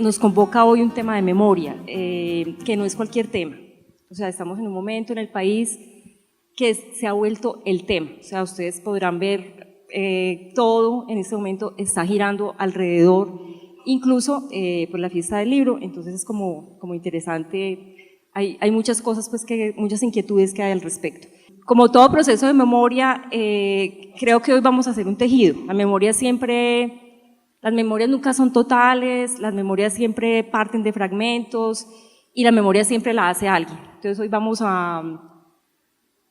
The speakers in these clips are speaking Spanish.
nos convoca hoy un tema de memoria, que no es cualquier tema. O sea, estamos en un momento en el país que se ha vuelto el tema. O sea, ustedes podrán ver todo en este momento está girando alrededor, incluso por la fiesta del libro. Entonces es como interesante. Hay muchas cosas, pues, muchas inquietudes que hay al respecto. Como todo proceso de memoria, creo que hoy vamos a hacer un tejido. Las memorias nunca son totales, las memorias siempre parten de fragmentos y la memoria siempre la hace alguien. Entonces hoy vamos a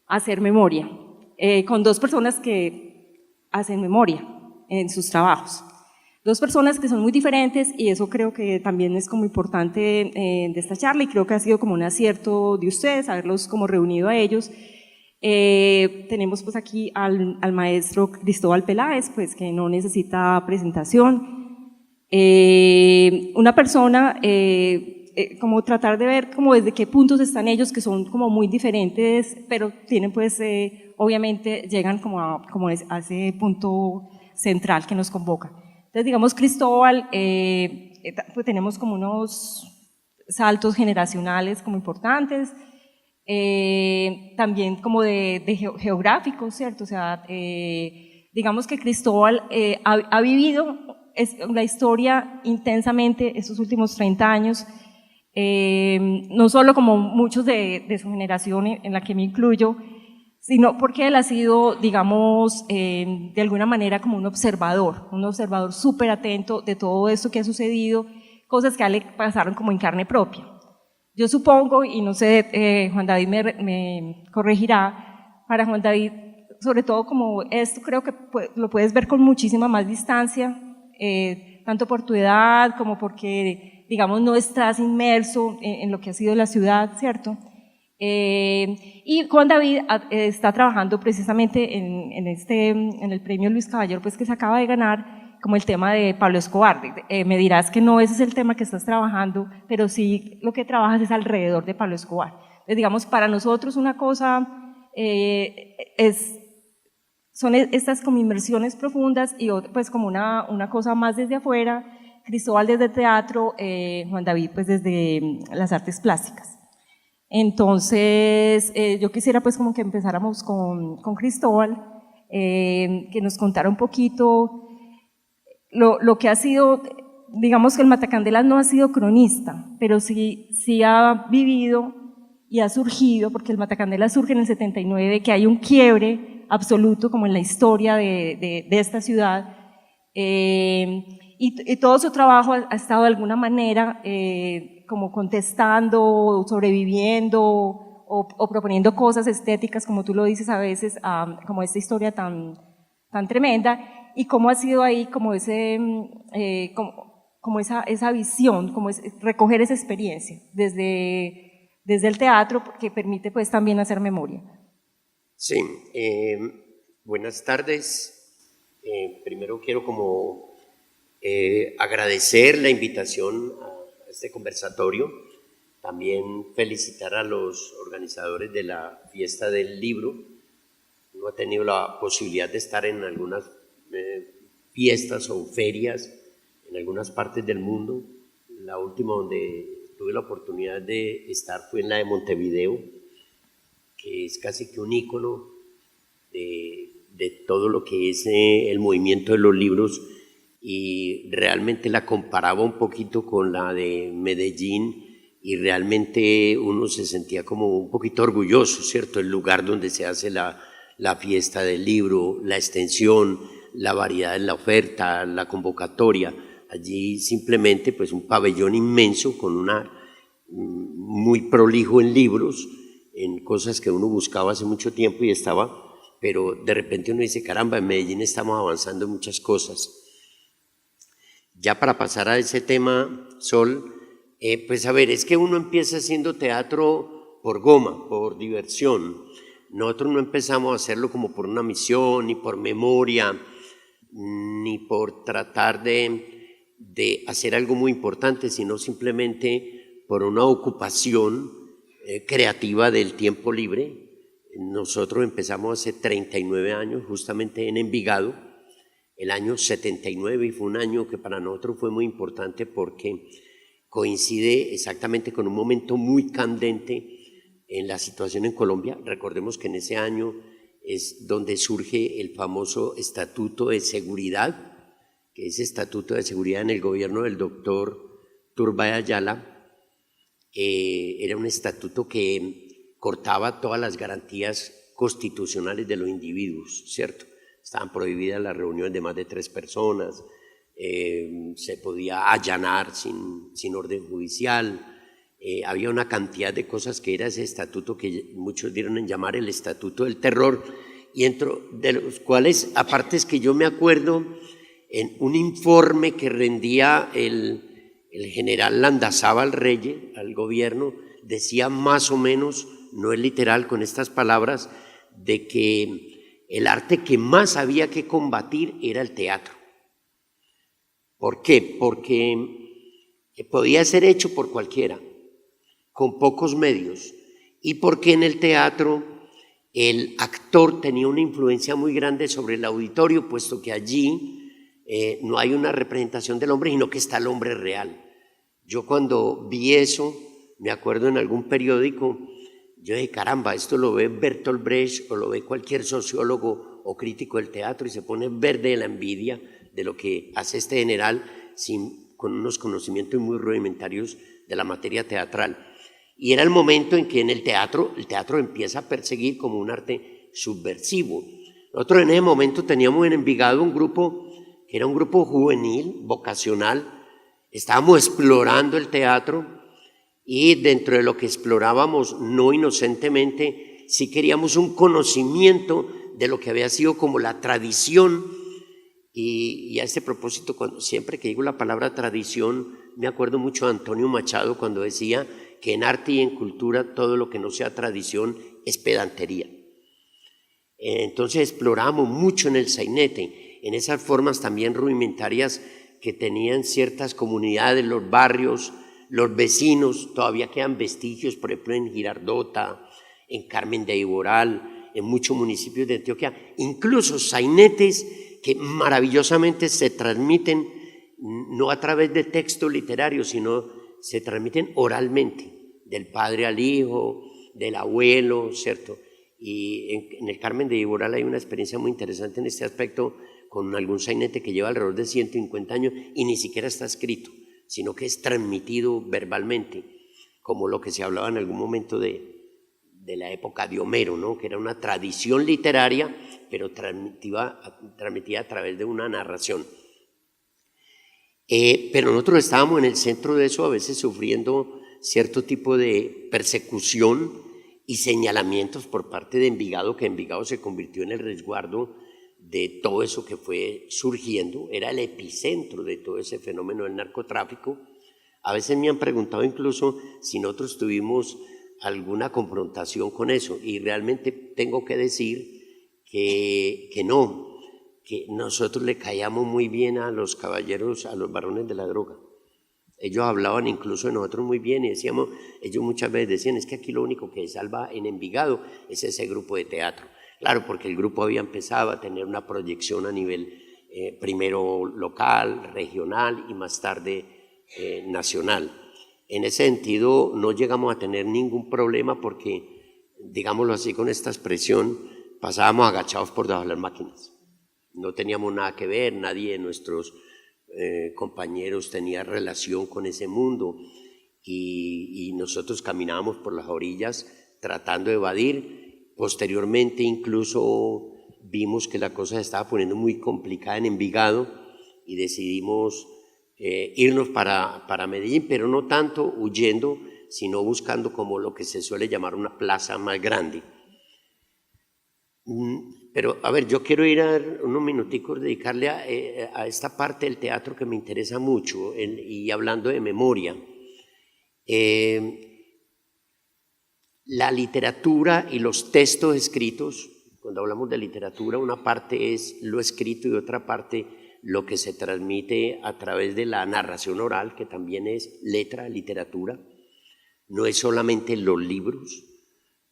hacer memoria con dos personas que hacen memoria en sus trabajos. Dos personas que son muy diferentes y eso creo que también es como importante de esta charla y creo que ha sido como un acierto de ustedes haberlos como reunido a ellos. Tenemos pues aquí al maestro Cristóbal Peláez, pues que no necesita presentación. Una persona, como tratar de ver como desde qué puntos están ellos, que son como muy diferentes, pero tienen pues, obviamente llegan como a ese punto central que nos convoca. Entonces, digamos, Cristóbal, pues tenemos como unos saltos generacionales como importantes, también como de geográficos, ¿cierto? O sea, digamos que Cristóbal ha vivido la historia intensamente estos últimos 30 años, no solo como muchos de su generación en la que me incluyo, sino porque él ha sido, digamos, de alguna manera como un observador súper atento de todo esto que ha sucedido, cosas que a él le pasaron como en carne propia. Yo supongo, y no sé, Juan David me corregirá, para Juan David, sobre todo como esto creo que lo puedes ver con muchísima más distancia, tanto por tu edad como porque, digamos, no estás inmerso en lo que ha sido la ciudad, ¿cierto? Y Juan David está trabajando precisamente en el premio Luis Caballero, pues que se acaba de ganar, como el tema de Pablo Escobar. Me dirás que no ese es el tema que estás trabajando, pero sí lo que trabajas es alrededor de Pablo Escobar. Entonces, digamos, para nosotros una cosa son estas como inmersiones profundas y otra, pues como una cosa más desde afuera, Cristóbal desde teatro, Juan David pues desde las artes plásticas. Entonces, yo quisiera pues como que empezáramos con Cristóbal, que nos contara un poquito lo que ha sido, digamos que el Matacandelas no ha sido cronista, pero sí ha vivido y ha surgido, porque el Matacandelas surge en el 79, que hay un quiebre absoluto como en la historia de esta ciudad, y todo su trabajo ha estado de alguna manera como contestando, sobreviviendo o proponiendo cosas estéticas, como tú lo dices a veces, como esta historia tan tremenda, y cómo ha sido ahí como como esa visión, como recoger esa experiencia desde el teatro, que permite pues también hacer memoria. Sí, buenas tardes. Primero quiero como agradecer la invitación a este conversatorio, también felicitar a los organizadores de la fiesta del libro. Uno ha tenido la posibilidad de estar en algunas fiestas o ferias en algunas partes del mundo. La última donde tuve la oportunidad de estar fue en la de Montevideo, que es casi que un ícono de todo lo que es el movimiento de los libros, y realmente la comparaba un poquito con la de Medellín y realmente uno se sentía como un poquito orgulloso, ¿cierto? El lugar donde se hace la fiesta del libro, la extensión, la variedad en la oferta, la convocatoria. Allí simplemente pues un pabellón inmenso con muy prolijo en libros, en cosas que uno buscaba hace mucho tiempo y estaba, pero de repente uno dice, caramba, en Medellín estamos avanzando en muchas cosas. Ya para pasar a ese tema, Sol, pues a ver, es que uno empieza haciendo teatro por goma, por diversión. Nosotros no empezamos a hacerlo como por una misión, ni por memoria, ni por tratar de hacer algo muy importante, sino simplemente por una ocupación creativa del tiempo libre. Nosotros empezamos hace 39 años, justamente en Envigado, el año 79, y fue un año que para nosotros fue muy importante porque coincide exactamente con un momento muy candente en la situación en Colombia. Recordemos que en ese año es donde surge el famoso Estatuto de Seguridad, que ese Estatuto de Seguridad en el gobierno del doctor Turbay Ayala era un estatuto que cortaba todas las garantías constitucionales de los individuos, ¿cierto? Estaban prohibidas las reuniones de más de 3 personas, se podía allanar sin orden judicial, había una cantidad de cosas que era ese estatuto que muchos dieron en llamar el Estatuto del Terror, y dentro de los cuales, aparte es que yo me acuerdo en un informe que rendía el general Landazábal Reyes al gobierno, decía más o menos, no es literal con estas palabras, de que el arte que más había que combatir era el teatro. ¿Por qué? Porque podía ser hecho por cualquiera, con pocos medios, y porque en el teatro el actor tenía una influencia muy grande sobre el auditorio, puesto que allí no hay una representación del hombre, sino que está el hombre real. Yo cuando vi eso, me acuerdo en algún periódico, yo dije, caramba, esto lo ve Bertolt Brecht o lo ve cualquier sociólogo o crítico del teatro y se pone verde de la envidia de lo que hace este general con unos conocimientos muy rudimentarios de la materia teatral. Y era el momento en que en el teatro empieza a perseguir como un arte subversivo. Nosotros en ese momento teníamos en Envigado un grupo que era un grupo juvenil, vocacional. Estábamos explorando el teatro y dentro de lo que explorábamos, no inocentemente, sí queríamos un conocimiento de lo que había sido como la tradición. Y a este propósito, siempre que digo la palabra tradición, me acuerdo mucho de Antonio Machado cuando decía que en arte y en cultura todo lo que no sea tradición es pedantería. Entonces exploramos mucho en el sainete, en esas formas también rudimentarias que tenían ciertas comunidades, los barrios, los vecinos. Todavía quedan vestigios, por ejemplo en Girardota, en Carmen de Iboral, en muchos municipios de Antioquia, incluso sainetes que maravillosamente se transmiten no a través de texto literario, sino se transmiten oralmente, del padre al hijo, del abuelo, ¿cierto? Y en el Carmen de Iboral hay una experiencia muy interesante en este aspecto con algún sainete que lleva alrededor de 150 años y ni siquiera está escrito, sino que es transmitido verbalmente, como lo que se hablaba en algún momento de la época de Homero, ¿no? Que era una tradición literaria, pero transmitida a través de una narración. Pero nosotros estábamos en el centro de eso, a veces sufriendo cierto tipo de persecución y señalamientos por parte de Envigado, que Envigado se convirtió en el resguardo de todo eso que fue surgiendo, era el epicentro de todo ese fenómeno del narcotráfico. A veces me han preguntado incluso si nosotros tuvimos alguna confrontación con eso, y realmente tengo que decir que no, que nosotros le caíamos muy bien a los caballeros, a los varones de la droga. Ellos hablaban incluso de nosotros muy bien y decíamos, ellos muchas veces decían, es que aquí lo único que salva en Envigado es ese grupo de teatro. Claro, porque el grupo había empezado a tener una proyección a nivel primero local, regional y más tarde nacional. En ese sentido no llegamos a tener ningún problema porque, digámoslo así con esta expresión, pasábamos agachados por debajo de las máquinas. No teníamos nada que ver, nadie de nuestros compañeros tenía relación con ese mundo y nosotros caminábamos por las orillas tratando de evadir. Posteriormente incluso vimos que la cosa se estaba poniendo muy complicada en Envigado y decidimos irnos para Medellín, pero no tanto huyendo, sino buscando como lo que se suele llamar una plaza más grande. Pero a ver, yo quiero ir a unos minuticos, dedicarle a esta parte del teatro que me interesa mucho, y hablando de memoria. La literatura y los textos escritos, cuando hablamos de literatura, una parte es lo escrito y otra parte lo que se transmite a través de la narración oral, que también es letra, literatura. No es solamente los libros,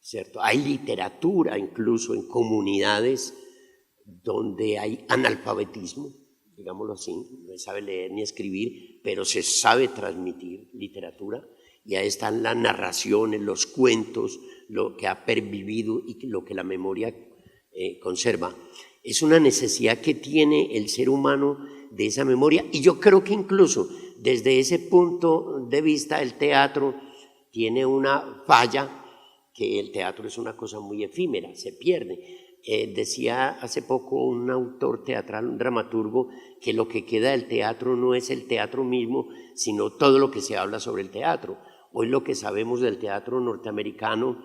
¿cierto? Hay literatura incluso en comunidades donde hay analfabetismo, digámoslo así, no se sabe leer ni escribir, pero se sabe transmitir literatura, y ahí están las narraciones, los cuentos, lo que ha pervivido y lo que la memoria conserva. Es una necesidad que tiene el ser humano de esa memoria, y yo creo que incluso desde ese punto de vista el teatro tiene una falla, que el teatro es una cosa muy efímera, se pierde. Decía hace poco un autor teatral, un dramaturgo, que lo que queda del teatro no es el teatro mismo, sino todo lo que se habla sobre el teatro. Hoy lo que sabemos del teatro norteamericano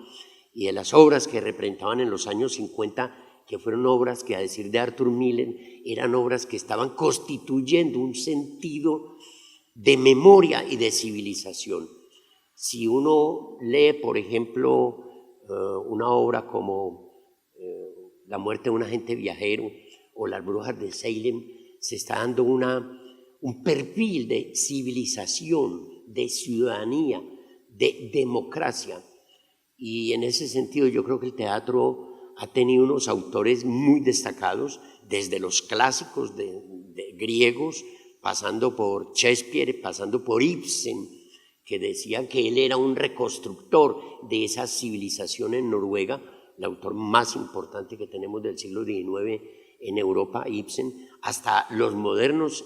y de las obras que representaban en los años 50, que fueron obras que, a decir de Arthur Miller, eran obras que estaban constituyendo un sentido de memoria y de civilización. Si uno lee, por ejemplo, una obra como La muerte de un agente viajero o Las brujas de Salem, se está dando un perfil de civilización, de ciudadanía, de democracia. Y en ese sentido yo creo que el teatro ha tenido unos autores muy destacados, desde los clásicos de griegos, pasando por Shakespeare, pasando por Ibsen, que decían que él era un reconstructor de esa civilización en Noruega, el autor más importante que tenemos del siglo XIX en Europa, Ibsen, hasta los modernos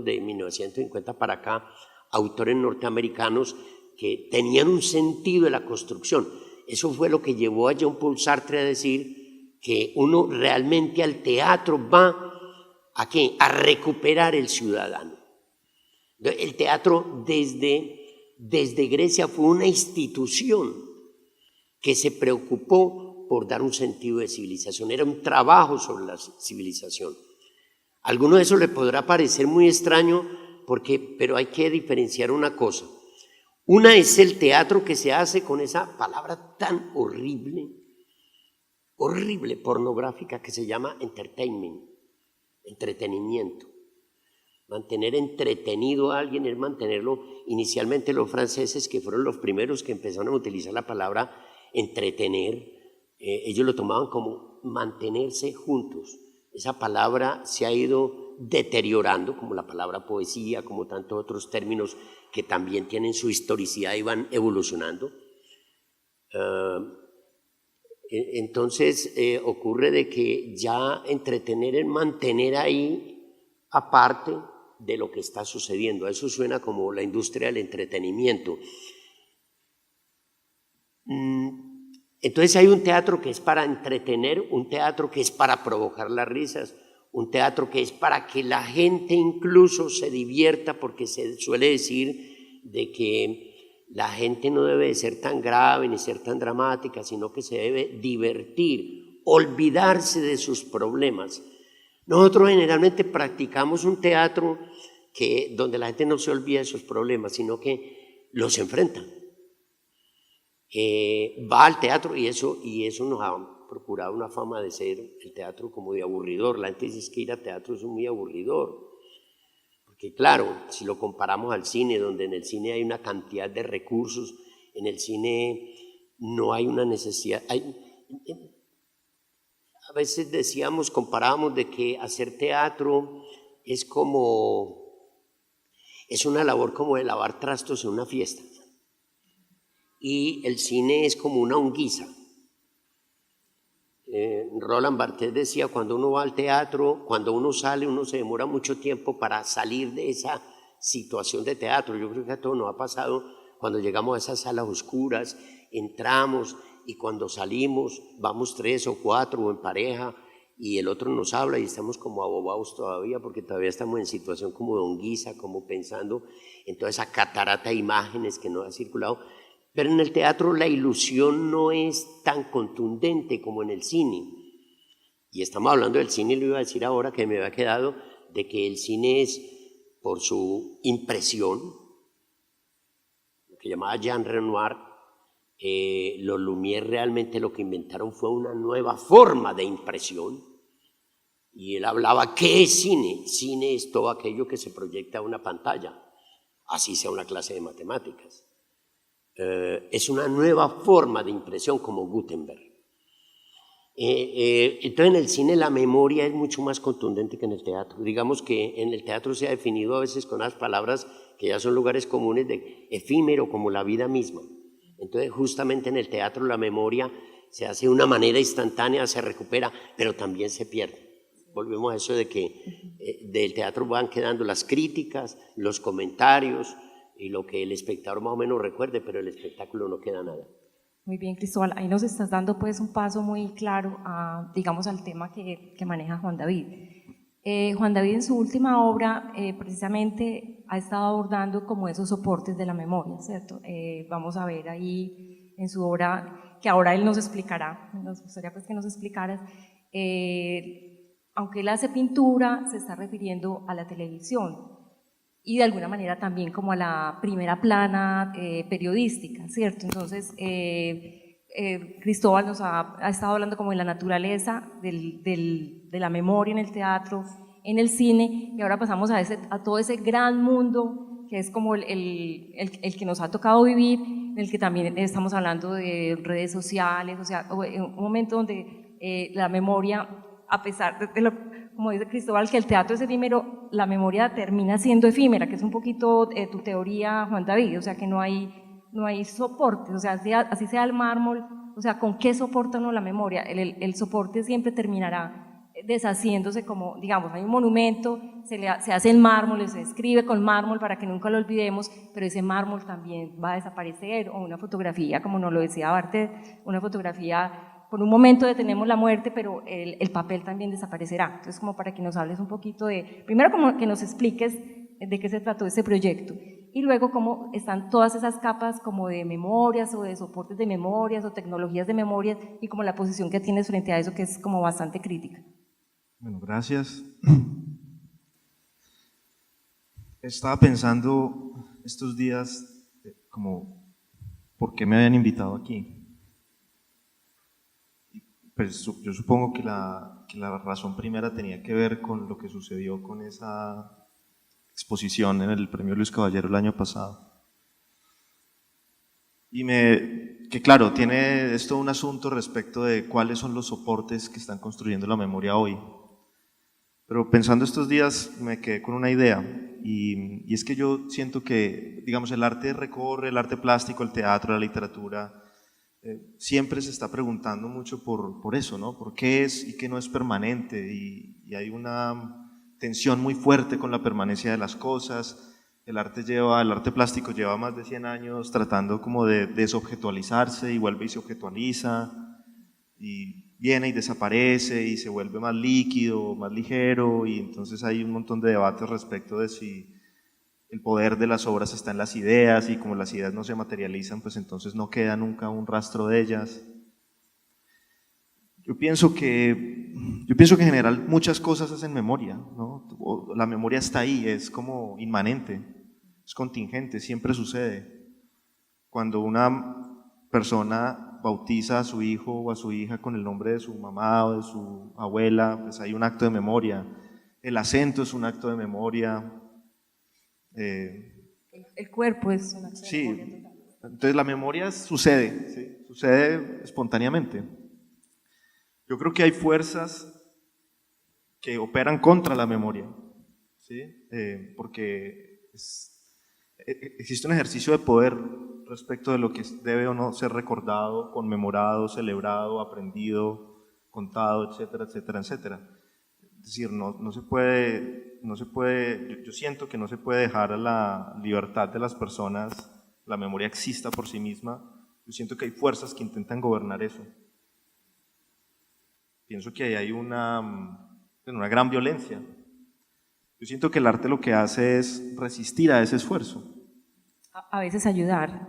de 1950 para acá, autores norteamericanos que tenían un sentido de la construcción. Eso fue lo que llevó a Jean-Paul Sartre a decir que uno realmente al teatro va ¿a qué? A recuperar el ciudadano. El teatro desde Grecia fue una institución que se preocupó por dar un sentido de civilización, era un trabajo sobre la civilización. A alguno de eso le podrá parecer muy extraño, pero hay que diferenciar una cosa. Una es el teatro que se hace con esa palabra tan horrible, pornográfica, que se llama entertainment, entretenimiento. Mantener entretenido a alguien es mantenerlo. Inicialmente los franceses, que fueron los primeros que empezaron a utilizar la palabra entretener, ellos lo tomaban como mantenerse juntos. Esa palabra se ha ido deteriorando, como la palabra poesía, como tantos otros términos que también tienen su historicidad y van evolucionando. Entonces ocurre de que ya entretener es mantener ahí aparte de lo que está sucediendo. Eso suena como la industria del entretenimiento. Entonces hay un teatro que es para entretener, un teatro que es para provocar las risas, un teatro que es para que la gente incluso se divierta, porque se suele decir de que la gente no debe de ser tan grave ni ser tan dramática, sino que se debe divertir, olvidarse de sus problemas. Nosotros generalmente practicamos un teatro donde la gente no se olvida de sus problemas, sino que los enfrenta. Va al teatro y eso nos ha procurado una fama de ser el teatro como de aburridor. La gente dice que ir a teatro es muy aburridor, porque claro, si lo comparamos al cine, donde en el cine hay una cantidad de recursos, en el cine no hay una necesidad. A veces comparábamos de que hacer teatro es una labor como de lavar trastos en una fiesta. Y el cine es como una unguiza. Roland Barthes decía, cuando uno va al teatro, cuando uno sale, uno se demora mucho tiempo para salir de esa situación de teatro. Yo creo que a todos nos ha pasado cuando llegamos a esas salas oscuras, entramos y cuando salimos vamos 3 o 4 o en pareja y el otro nos habla y estamos como abobados todavía, porque todavía estamos en situación como de unguiza, como pensando en toda esa catarata de imágenes que nos ha circulado. Pero en el teatro la ilusión no es tan contundente como en el cine. Y estamos hablando del cine, lo iba a decir ahora que me había quedado, de que el cine es, por su impresión, lo que llamaba Jean Renoir, los Lumière realmente lo que inventaron fue una nueva forma de impresión. Y él hablaba, ¿qué es cine? Cine es todo aquello que se proyecta a una pantalla, así sea una clase de matemáticas. Es una nueva forma de impresión, como Gutenberg. Entonces en el cine la memoria es mucho más contundente que en el teatro. Digamos que en el teatro se ha definido a veces con unas palabras que ya son lugares comunes de efímero, como la vida misma. Entonces justamente en el teatro la memoria se hace de una manera instantánea, se recupera, pero también se pierde. Volvemos a eso de que del teatro van quedando las críticas, los comentarios y lo que el espectador más o menos recuerde, pero el espectáculo no queda nada. Muy bien, Cristóbal, ahí nos estás dando pues un paso muy claro a, digamos, al tema que maneja Juan David. Juan David en su última obra precisamente ha estado abordando como esos soportes de la memoria, ¿cierto? Vamos a ver ahí en su obra, que ahora él nos explicará, nos gustaría pues que nos explicaras, aunque él hace pintura, se está refiriendo a la televisión y de alguna manera también como a la primera plana periodística, ¿cierto? Entonces, Cristóbal nos ha estado hablando como de la naturaleza de la memoria en el teatro, en el cine, y ahora pasamos a todo ese gran mundo que es como el que nos ha tocado vivir, en el que también estamos hablando de redes sociales, o sea, un momento donde la memoria, a pesar de lo, como dice Cristóbal, que el teatro es efímero, la memoria termina siendo efímera, que es un poquito tu teoría, Juan David, o sea, que no hay soporte, o sea, así sea el mármol, o sea, ¿con qué soporta uno la memoria? El soporte siempre terminará deshaciéndose, como, digamos, hay un monumento, se hace en mármol, se escribe con mármol para que nunca lo olvidemos, pero ese mármol también va a desaparecer, o una fotografía, como nos lo decía Barthes, una fotografía, por un momento detenemos la muerte, pero el papel también desaparecerá. Entonces, como para que nos hables un poquito de, primero como que nos expliques de qué se trató ese proyecto, y luego cómo están todas esas capas como de memorias o de soportes de memorias o tecnologías de memorias y como la posición que tienes frente a eso, que es como bastante crítica. Bueno, gracias. Estaba pensando estos días como, ¿por qué me habían invitado aquí? Pues yo supongo que la razón primera tenía que ver con lo que sucedió con esa exposición en el Premio Luis Caballero el año pasado. Y que claro, tiene esto un asunto respecto de cuáles son los soportes que están construyendo la memoria hoy. Pero pensando estos días me quedé con una idea y es que yo siento que, digamos, el arte recorre, el arte plástico, el teatro, la literatura, siempre se está preguntando mucho por eso, ¿no? Por qué es y qué no es permanente y hay una tensión muy fuerte con la permanencia de las cosas. El arte plástico lleva más de 100 años tratando como de desobjetualizarse y vuelve y se objetualiza y viene y desaparece y se vuelve más líquido, más ligero, y entonces hay un montón de debates respecto de si el poder de las obras está en las ideas y como las ideas no se materializan, pues entonces no queda nunca un rastro de ellas. Yo pienso que en general muchas cosas hacen memoria, ¿no? La memoria está ahí, es como inmanente, es contingente, siempre sucede. Cuando una persona bautiza a su hijo o a su hija con el nombre de su mamá o de su abuela, pues hay un acto de memoria. El acento es un acto de memoria. El cuerpo es una acto de memoria total. Entonces la memoria sucede, ¿sí? Sucede espontáneamente. Yo creo que hay fuerzas que operan contra la memoria, ¿sí? Porque existe un ejercicio de poder respecto de lo que debe o no ser recordado, conmemorado, celebrado, aprendido, contado, etcétera, etcétera, etcétera. Es decir, no se puede, yo siento que no se puede dejar a la libertad de las personas, la memoria exista por sí misma. Yo siento que hay fuerzas que intentan gobernar eso. Pienso que ahí hay una gran violencia. Yo siento que el arte lo que hace es resistir a ese esfuerzo. A veces ayudar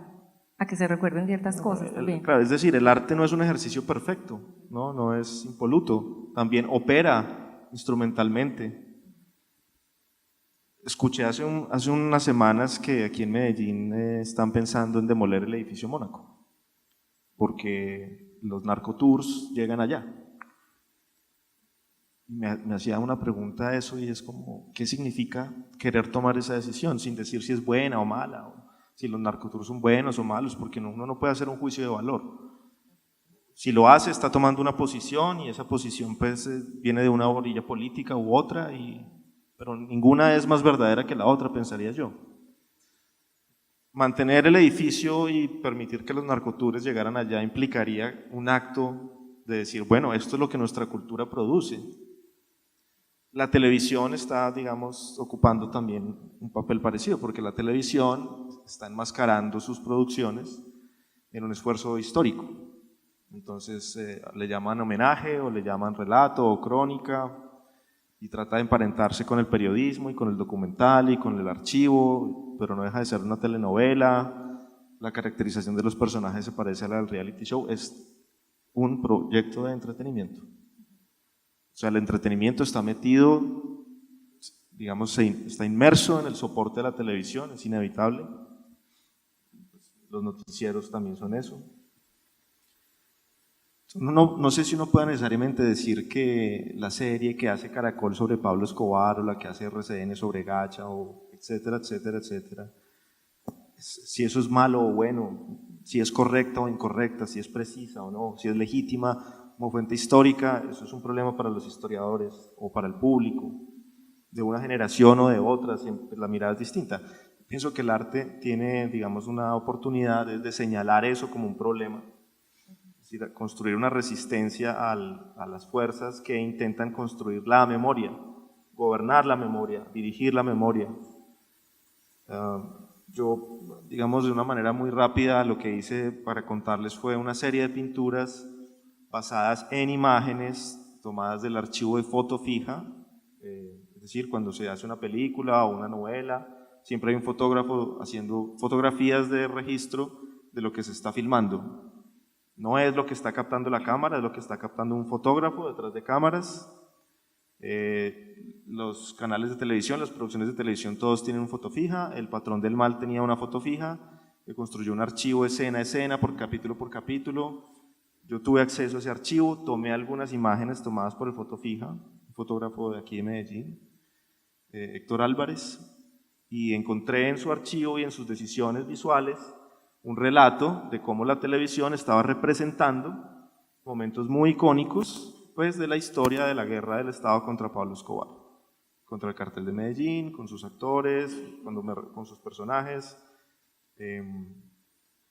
a que se recuerden ciertas cosas también. Claro, es decir, el arte no es un ejercicio perfecto, no es impoluto, también opera instrumentalmente. Escuché hace unas semanas que aquí en Medellín están pensando en demoler el edificio Mónaco, porque los narcotours llegan allá. Me hacía una pregunta a eso y es como, ¿qué significa querer tomar esa decisión sin decir si es buena o mala, o si los narcotours son buenos o malos? Porque uno no puede hacer un juicio de valor. Si lo hace, está tomando una posición y esa posición pues viene de una orilla política u otra, pero ninguna es más verdadera que la otra, pensaría yo. Mantener el edificio y permitir que los narcotours llegaran allá implicaría un acto de decir, bueno, esto es lo que nuestra cultura produce. La televisión está, digamos, ocupando también un papel parecido, porque la televisión está enmascarando sus producciones en un esfuerzo histórico. Entonces le llaman homenaje o le llaman relato o crónica y trata de emparentarse con el periodismo y con el documental y con el archivo, pero no deja de ser una telenovela. La caracterización de los personajes se parece a la del reality show, es un proyecto de entretenimiento. O sea, el entretenimiento está metido, digamos, está inmerso en el soporte de la televisión, es inevitable. Los noticieros también son eso. No sé si uno puede necesariamente decir que la serie que hace Caracol sobre Pablo Escobar o la que hace RCN sobre Gacha, o etcétera, etcétera, etcétera, si eso es malo o bueno, si es correcta o incorrecta, si es precisa o no, si es legítima como fuente histórica, eso es un problema para los historiadores o para el público, de una generación o de otra, siempre la mirada es distinta. Pienso que el arte tiene, digamos, una oportunidad de señalar eso como un problema, es decir, construir una resistencia a las fuerzas que intentan construir la memoria, gobernar la memoria, dirigir la memoria. Yo, digamos, de una manera muy rápida, lo que hice para contarles fue una serie de pinturas basadas en imágenes tomadas del archivo de foto fija, es decir, cuando se hace una película o una novela, siempre hay un fotógrafo haciendo fotografías de registro de lo que se está filmando. No es lo que está captando la cámara, es lo que está captando un fotógrafo detrás de cámaras. Los canales de televisión, las producciones de televisión, todos tienen una foto fija. El Patrón del Mal tenía una foto fija, que construyó un archivo escena a escena, por capítulo. Yo tuve acceso a ese archivo, tomé algunas imágenes tomadas por el foto fija, un fotógrafo de aquí de Medellín, Héctor Álvarez, y encontré en su archivo y en sus decisiones visuales un relato de cómo la televisión estaba representando momentos muy icónicos pues, de la historia de la guerra del Estado contra Pablo Escobar, contra el Cartel de Medellín, con sus actores, con sus personajes.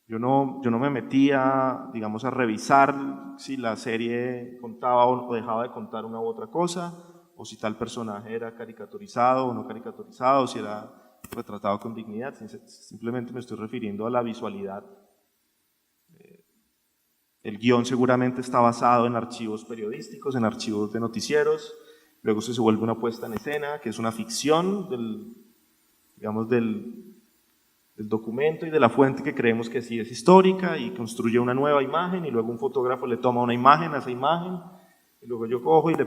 Yo no me metía, digamos, a revisar si la serie contaba o dejaba de contar una u otra cosa, o si tal personaje era caricaturizado o no caricaturizado, o si era retratado con dignidad. Simplemente me estoy refiriendo a la visualidad. El guión seguramente está basado en archivos periodísticos, en archivos de noticieros, luego se vuelve una puesta en escena, que es una ficción del documento y de la fuente que creemos que sí es histórica, y construye una nueva imagen, y luego un fotógrafo le toma una imagen a esa imagen, y luego yo cojo y le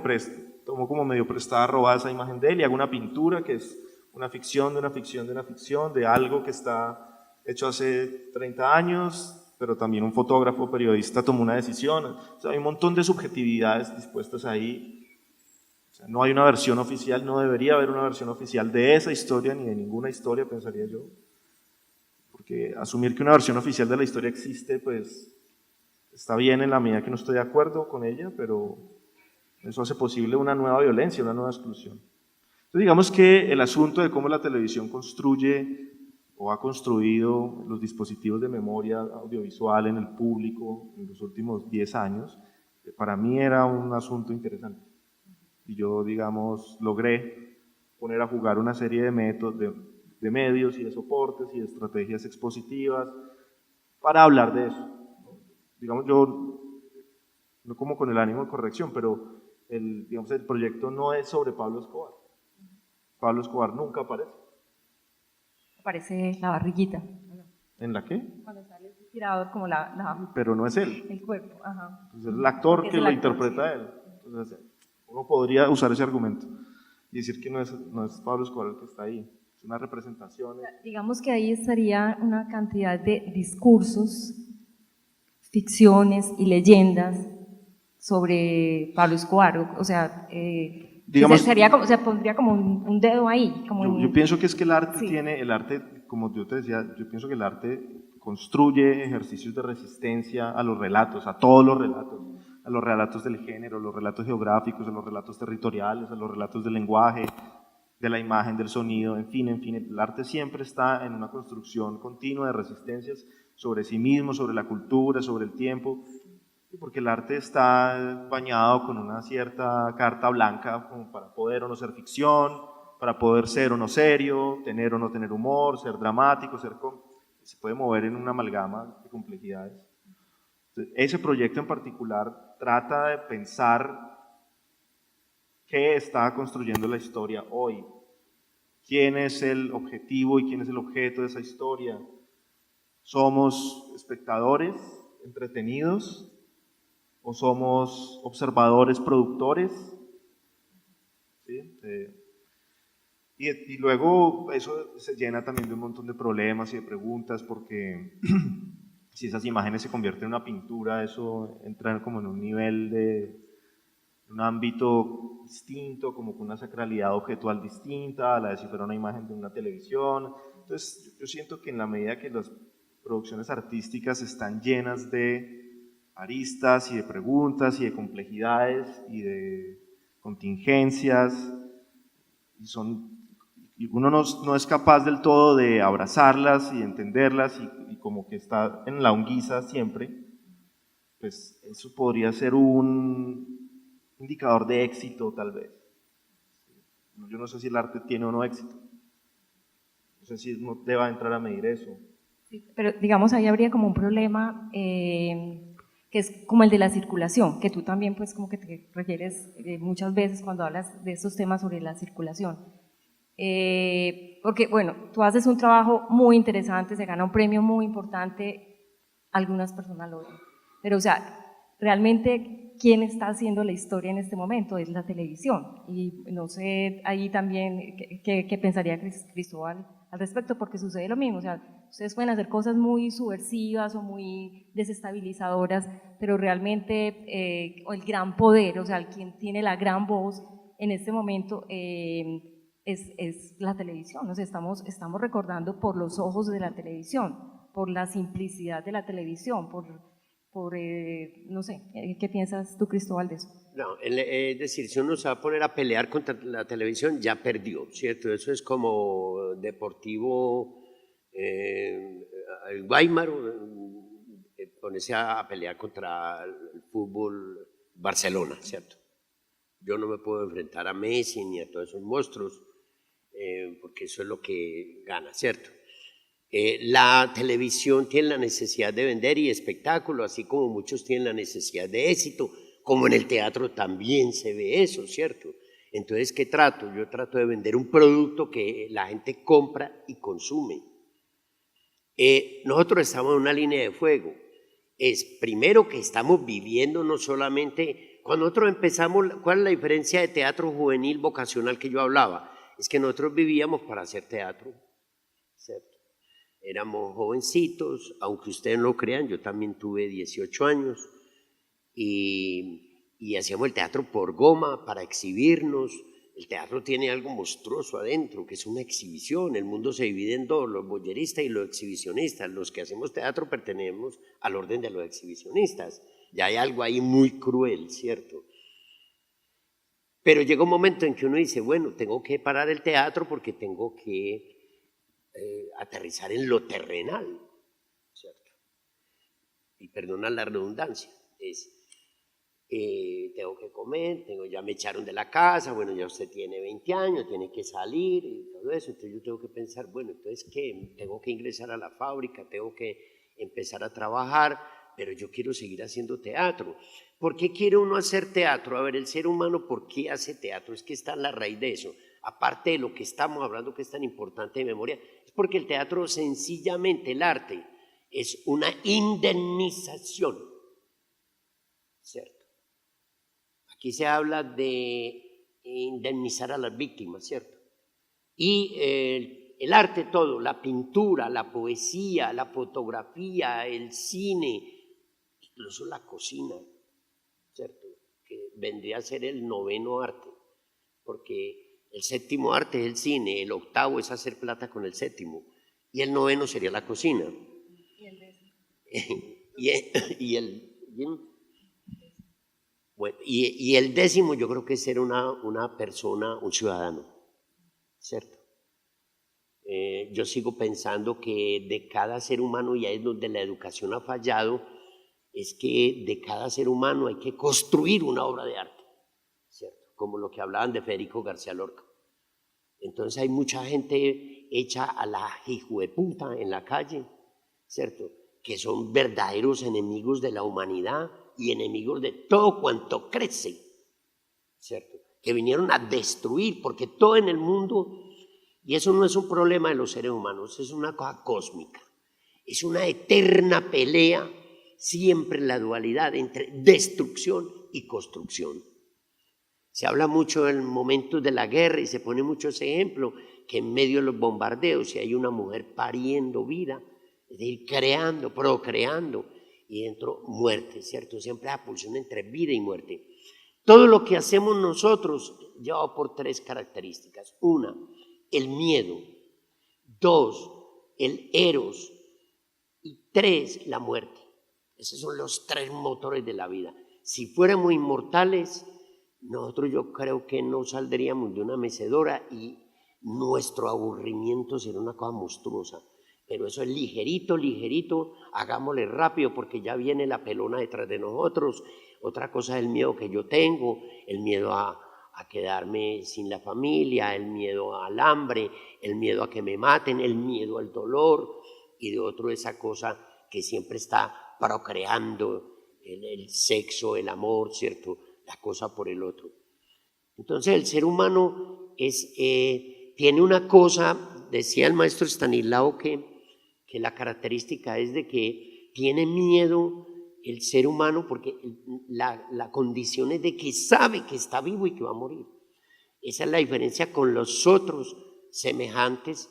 tomo como medio prestada, robada esa imagen de él, y hago una pintura que es una ficción de una ficción de una ficción, de algo que está hecho hace 30 años, pero también un fotógrafo, periodista tomó una decisión. O sea, hay un montón de subjetividades dispuestas ahí. O sea, no hay una versión oficial, no debería haber una versión oficial de esa historia, ni de ninguna historia, pensaría yo. Porque asumir que una versión oficial de la historia existe, pues está bien en la medida que no estoy de acuerdo con ella, pero eso hace posible una nueva violencia, una nueva exclusión. Entonces digamos que el asunto de cómo la televisión construye o ha construido los dispositivos de memoria audiovisual en el público en los últimos 10 años, para mí era un asunto interesante. Y yo, digamos, logré poner a jugar una serie de métodos, de medios y de soportes y de estrategias expositivas para hablar de eso. Digamos, yo no como con el ánimo de corrección, pero el proyecto no es sobre Pablo Escobar. Pablo Escobar nunca aparece. Aparece la barriguita. ¿En la qué? Cuando sale el tirador, como pero no es él. El cuerpo, ajá. Entonces, es el actor que lo interpreta a él. Entonces, uno podría usar ese argumento y decir que no es Pablo Escobar el que está ahí. Es una representación. Digamos que ahí estaría una cantidad de discursos, ficciones y leyendas sobre Pablo Escobar. O sea, digamos, pondría como un dedo ahí. Yo pienso que es que el arte tiene, como yo te decía, yo pienso que el arte construye ejercicios de resistencia a los relatos, a todos los relatos del género, a los relatos geográficos, a los relatos territoriales, a los relatos del lenguaje, de la imagen, del sonido, en fin, el arte siempre está en una construcción continua de resistencias sobre sí mismo, sobre la cultura, sobre el tiempo, porque el arte está bañado con una cierta carta blanca como para poder o no ser ficción, para poder ser o no serio, tener o no tener humor, ser dramático, se puede mover en una amalgama de complejidades. Entonces, ese proyecto en particular trata de pensar qué está construyendo la historia hoy, quién es el objetivo y quién es el objeto de esa historia. ¿Somos espectadores entretenidos o somos observadores productores? ¿Sí? Y luego eso se llena también de un montón de problemas y de preguntas, porque si esas imágenes se convierten en una pintura, eso entra como en un nivel de un ámbito distinto, como con una sacralidad objetual distinta a la de si fuera una imagen de una televisión. Entonces yo siento que en la medida que las producciones artísticas están llenas de aristas y de preguntas y de complejidades y de contingencias, y uno no es capaz del todo de abrazarlas y entenderlas y como que está en la unguiza siempre, pues eso podría ser un indicador de éxito tal vez. Yo no sé si el arte tiene o no éxito, no sé si uno deba entrar a medir eso. Sí, pero digamos ahí habría como un problema que es como el de la circulación, que tú también pues como que te refieres muchas veces cuando hablas de estos temas sobre la circulación. Porque bueno, tú haces un trabajo muy interesante, se gana un premio muy importante, algunas personas lo ven, pero o sea, realmente quién está haciendo la historia en este momento es la televisión, y no sé ahí también qué pensaría Cristóbal al respecto, porque sucede lo mismo, o sea, ustedes pueden hacer cosas muy subversivas o muy desestabilizadoras, pero realmente el gran poder, o sea, quien tiene la gran voz en este momento es la televisión, o sea, estamos recordando por los ojos de la televisión, por la simplicidad de la televisión, no sé, ¿qué piensas tú, Cristóbal, de eso? No, es decir, si uno se va a poner a pelear contra la televisión, ya perdió, ¿cierto? Eso es como Deportivo el Weimar, ponerse a pelear contra el fútbol Barcelona, ¿cierto? Yo no me puedo enfrentar a Messi ni a todos esos monstruos, porque eso es lo que gana, ¿cierto? La televisión tiene la necesidad de vender y espectáculo, así como muchos tienen la necesidad de éxito, como en el teatro también se ve eso, ¿cierto? Entonces, ¿qué trato? Yo trato de vender un producto que la gente compra y consume. Nosotros estamos en una línea de fuego. Es primero que estamos viviendo no solamente, cuando nosotros empezamos, ¿cuál es la diferencia de teatro juvenil vocacional que yo hablaba? Es que nosotros vivíamos para hacer teatro, ¿cierto? Éramos jovencitos, aunque ustedes no lo crean, yo también tuve 18 años y hacíamos el teatro por goma, para exhibirnos. El teatro tiene algo monstruoso adentro, que es una exhibición. El mundo se divide en dos, los boyeristas y los exhibicionistas. Los que hacemos teatro pertenecemos al orden de los exhibicionistas. Ya hay algo ahí muy cruel, ¿cierto? Pero llega un momento en que uno dice, bueno, tengo que parar el teatro porque tengo que aterrizar en lo terrenal, ¿cierto? Y perdona la redundancia, tengo que comer, ya me echaron de la casa, bueno, ya usted tiene 20 años, tiene que salir y todo eso, entonces yo tengo que pensar, bueno, entonces ¿qué? Tengo que ingresar a la fábrica, tengo que empezar a trabajar, pero yo quiero seguir haciendo teatro. ¿Por qué quiere uno hacer teatro? A ver, el ser humano, ¿por qué hace teatro? Es que está en la raíz de eso. Aparte de lo que estamos hablando que es tan importante de memoria, es porque el teatro sencillamente, el arte, es una indemnización, ¿cierto? Aquí se habla de indemnizar a las víctimas, ¿cierto? Y el arte todo, la pintura, la poesía, la fotografía, el cine, incluso la cocina, ¿cierto? Que vendría a ser el 9º arte, porque el 7º arte es el cine, el 8º es hacer plata con el 7º, y el 9º sería la cocina. Y el y el décimo yo creo que es ser una persona, un ciudadano, ¿cierto? Yo sigo pensando que de cada ser humano, y ahí es donde la educación ha fallado, es que de cada ser humano hay que construir una obra de arte, ¿cierto? Como lo que hablaban de Federico García Lorca. Entonces hay mucha gente hecha a la hijueputa en la calle, ¿cierto? Que son verdaderos enemigos de la humanidad y enemigos de todo cuanto crece, ¿cierto? Que vinieron a destruir, porque todo en el mundo, y eso no es un problema de los seres humanos, es una cosa cósmica, es una eterna pelea, siempre la dualidad entre destrucción y construcción. Se habla mucho en momentos de la guerra y se pone mucho ese ejemplo, que en medio de los bombardeos, si hay una mujer pariendo vida, es decir, creando, procreando, y dentro muerte, ¿cierto? Siempre la pulsión entre vida y muerte. Todo lo que hacemos nosotros llevado por tres características. Una, el miedo. Dos, el eros. Y tres, la muerte. Esos son los tres motores de la vida. Si fuéramos inmortales, nosotros yo creo que no saldríamos de una mecedora y nuestro aburrimiento sería una cosa monstruosa. Pero eso es ligerito, ligerito, hagámosle rápido porque ya viene la pelona detrás de nosotros. Otra cosa es el miedo que yo tengo, el miedo a quedarme sin la familia, el miedo al hambre, el miedo a que me maten, el miedo al dolor, y de otro esa cosa que siempre está procreando, el sexo, el amor, ¿cierto? La cosa por el otro. Entonces el ser humano tiene una cosa, decía el maestro Stanislao, que la característica es de que tiene miedo el ser humano porque la condición es de que sabe que está vivo y que va a morir. Esa es la diferencia con los otros semejantes,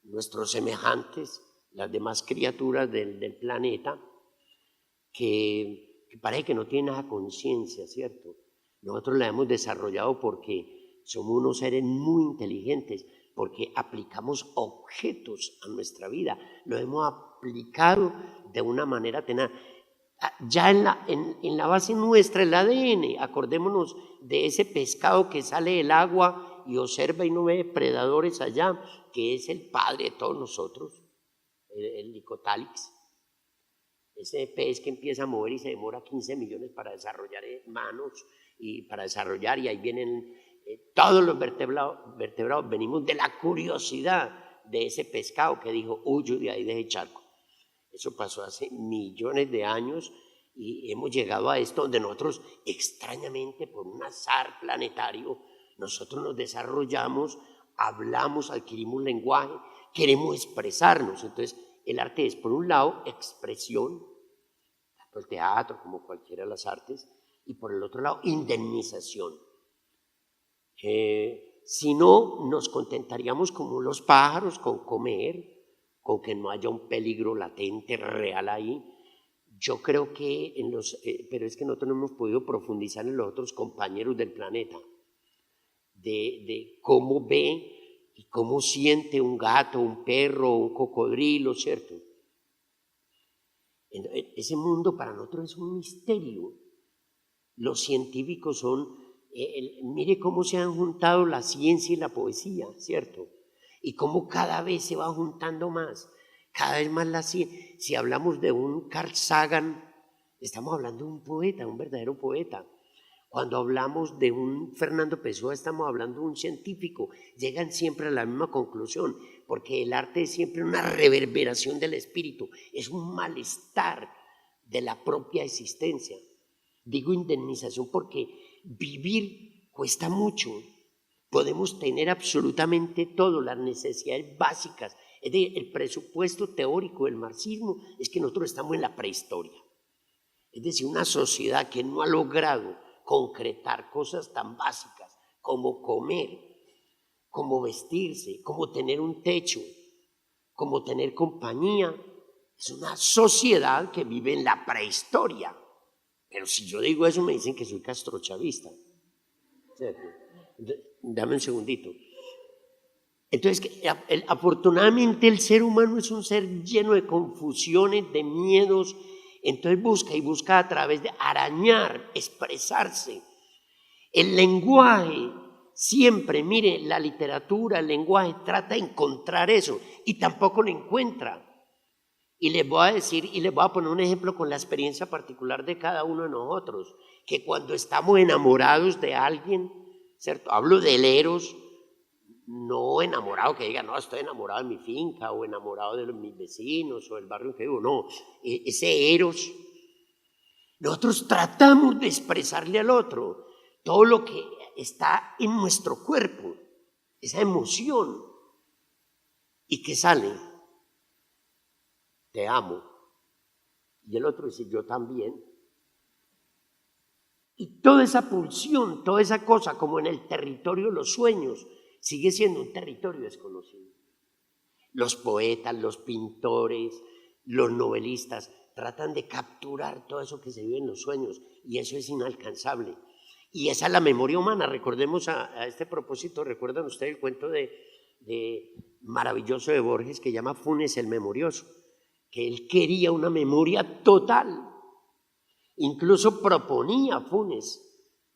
nuestros semejantes, las demás criaturas del planeta, que parece que no tienen nada conciencia, ¿cierto? Nosotros la hemos desarrollado porque somos unos seres muy inteligentes, porque aplicamos objetos a nuestra vida, lo hemos aplicado de una manera tenaz. Ya en la base nuestra, el ADN, acordémonos de ese pescado que sale del agua y observa y no ve predadores allá, que es el padre de todos nosotros, el Licotálix. Ese pez que empieza a mover y se demora 15 millones para desarrollar manos y para desarrollar, y ahí vienen todos los vertebrados, venimos de la curiosidad de ese pescado que dijo, huyo de ahí de ese charco. Eso pasó hace millones de años y hemos llegado a esto donde nosotros extrañamente por un azar planetario, nosotros nos desarrollamos, hablamos, adquirimos lenguaje, queremos expresarnos. Entonces el arte es por un lado expresión, tanto el teatro como cualquiera de las artes, y por el otro lado indemnización. Si no, nos contentaríamos como los pájaros con comer, con que no haya un peligro latente real ahí. Yo creo que pero es que nosotros no hemos podido profundizar en los otros compañeros del planeta, de cómo ve y cómo siente un gato, un perro, un cocodrilo, ¿cierto? Ese mundo para nosotros es un misterio. Los científicos mire cómo se han juntado la ciencia y la poesía, ¿cierto? Y cómo cada vez se va juntando más, cada vez más la ciencia. Si hablamos de un Carl Sagan, estamos hablando de un poeta, un verdadero poeta. Cuando hablamos de un Fernando Pessoa, estamos hablando de un científico. Llegan siempre a la misma conclusión, porque el arte es siempre una reverberación del espíritu, es un malestar de la propia existencia. Digo indemnización porque vivir cuesta mucho. Podemos tener absolutamente todo, las necesidades básicas. Es decir, el presupuesto teórico del marxismo es que nosotros estamos en la prehistoria. Es decir, una sociedad que no ha logrado concretar cosas tan básicas como comer, como vestirse, como tener un techo, como tener compañía. Es una sociedad que vive en la prehistoria. Pero si yo digo eso me dicen que soy castrochavista. Dame un segundito. Entonces, afortunadamente el ser humano es un ser lleno de confusiones, de miedos. Entonces busca a través de arañar, expresarse. El lenguaje siempre, mire, la literatura, el lenguaje trata de encontrar eso y tampoco lo encuentra. Y les voy a decir, y les voy a poner un ejemplo con la experiencia particular de cada uno de nosotros, que cuando estamos enamorados de alguien, ¿cierto? Hablo del eros, no enamorado que diga, no, estoy enamorado de mi finca o enamorado de mis vecinos o del barrio en que vivo, no, ese eros, nosotros tratamos de expresarle al otro todo lo que está en nuestro cuerpo, esa emoción, y que sale, te amo, y el otro dice, yo también. Y toda esa pulsión, toda esa cosa, como en el territorio de los sueños, sigue siendo un territorio desconocido. Los poetas, los pintores, los novelistas tratan de capturar todo eso que se vive en los sueños y eso es inalcanzable. Y esa es la memoria humana. Recordemos a este propósito, ¿recuerdan ustedes el cuento de maravilloso de Borges que llama Funes el Memorioso? Que él quería una memoria total. Incluso proponía Funes,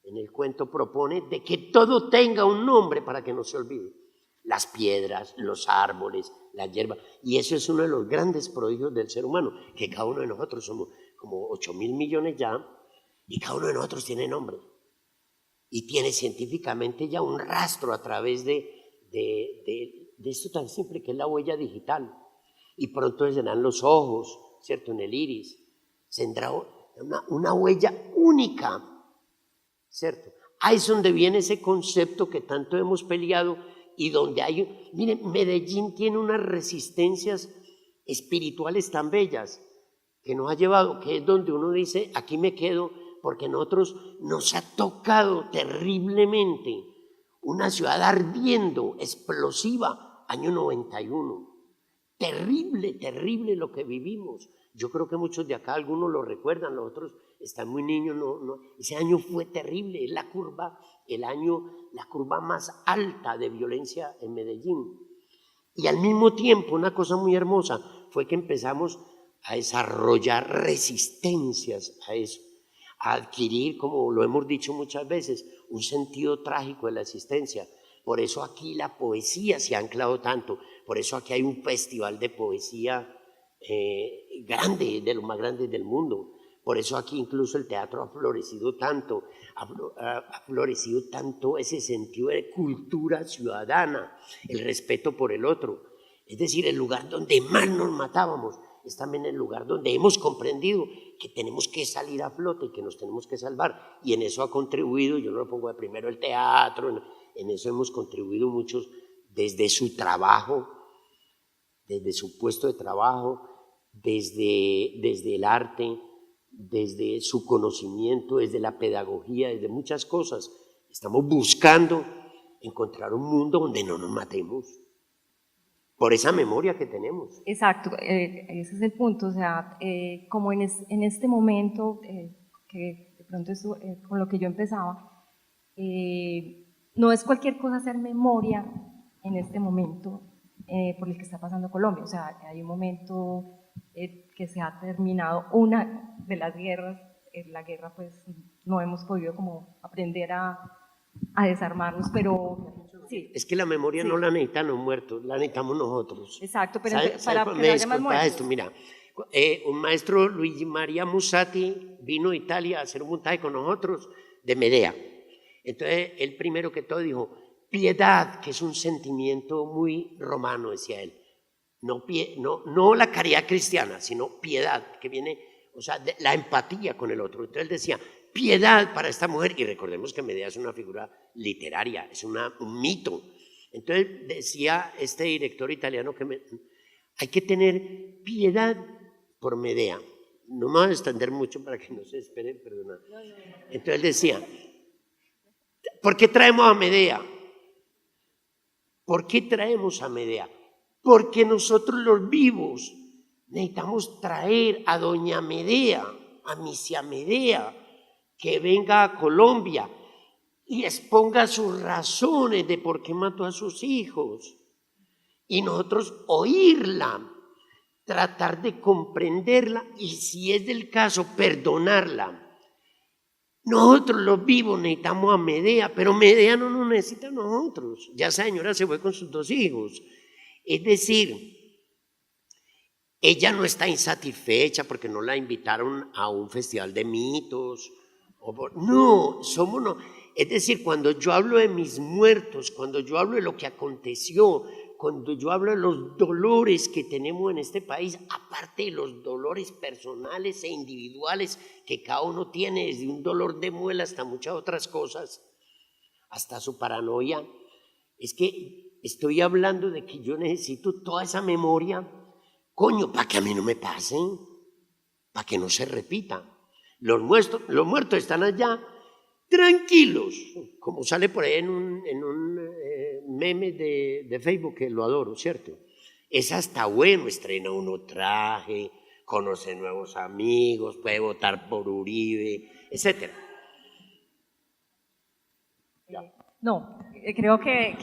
en el cuento propone de que todo tenga un nombre para que no se olvide. Las piedras, los árboles, la hierba. Y eso es uno de los grandes prodigios del ser humano, que cada uno de nosotros somos como 8.000 millones ya, y cada uno de nosotros tiene nombre. Y tiene científicamente ya un rastro a través de esto tan simple que es la huella digital. Y pronto serán los ojos, ¿cierto? En el iris. Tendrá una huella única, ¿cierto? Ahí es donde viene ese concepto que tanto hemos peleado y donde hay, miren, Medellín tiene unas resistencias espirituales tan bellas que nos ha llevado, que es donde uno dice, aquí me quedo, porque nosotros nos ha tocado terriblemente una ciudad ardiendo, explosiva, año 91. Terrible, terrible lo que vivimos. Yo creo que muchos de acá, algunos lo recuerdan, los otros están muy niños. Ese año fue terrible, es la curva más alta de violencia en Medellín. Y al mismo tiempo, una cosa muy hermosa fue que empezamos a desarrollar resistencias a eso, a adquirir, como lo hemos dicho muchas veces, un sentido trágico de la existencia. Por eso aquí la poesía se ha anclado tanto, por eso aquí hay un festival de poesía grande, de los más grandes del mundo. Por eso aquí incluso el teatro ha florecido tanto ese sentido de cultura ciudadana, el respeto por el otro. Es decir, el lugar donde más nos matábamos es también el lugar donde hemos comprendido que tenemos que salir a flote y que nos tenemos que salvar. Y en eso ha contribuido, yo no lo pongo de primero, el teatro, en eso hemos contribuido muchos desde su trabajo, desde su puesto de trabajo, desde el arte, desde su conocimiento, desde la pedagogía, desde muchas cosas. Estamos buscando encontrar un mundo donde no nos matemos, por esa memoria que tenemos. Exacto, ese es el punto, o sea, como en este momento, que de pronto es con lo que yo empezaba, no es cualquier cosa hacer memoria en este momento por el que está pasando Colombia, o sea, hay un momento que se ha terminado una de las guerras, la guerra pues no hemos podido como aprender a desarmarnos, pero sí. Es que la memoria Sí. no la necesitan los muertos, la necesitamos nosotros. Exacto, pero ¿Sabe para que no haya más muertos. esto? Mira, un maestro, Luigi María Musatti, vino a Italia a hacer un montaje con nosotros de Medea. Entonces, él primero que todo dijo, piedad, que es un sentimiento muy romano, decía él. No la caridad cristiana, sino piedad, que viene, o sea, la empatía con el otro. Entonces él decía, piedad para esta mujer, y recordemos que Medea es una figura literaria, es un mito. Entonces decía este director italiano que hay que tener piedad por Medea. No me voy a extender mucho para que no se esperen, perdona. Entonces él decía, ¿por qué traemos a Medea? ¿Por qué traemos a Medea? Porque nosotros los vivos necesitamos traer a doña Medea, a misia Medea, que venga a Colombia y exponga sus razones de por qué mató a sus hijos. y nosotros oírla, tratar de comprenderla y si es del caso, perdonarla. Nosotros los vivos necesitamos a Medea, pero Medea no nos necesita a nosotros. Ya esa señora se fue con sus 2 hijos. Es decir, ella no está insatisfecha porque no la invitaron a un festival de mitos. No, somos no. Es decir, cuando yo hablo de mis muertos, cuando yo hablo de lo que aconteció, cuando yo hablo de los dolores que tenemos en este país, aparte de los dolores personales e individuales que cada uno tiene, desde un dolor de muela hasta muchas otras cosas, hasta su paranoia, es que estoy hablando de que yo necesito toda esa memoria, coño, para que a mí no me pasen, para que no se repita. Los muertos están allá, tranquilos, como sale por ahí en un meme de Facebook, que lo adoro, ¿cierto? Es hasta bueno, estrena uno traje, conoce nuevos amigos, puede votar por Uribe, etc. No, creo que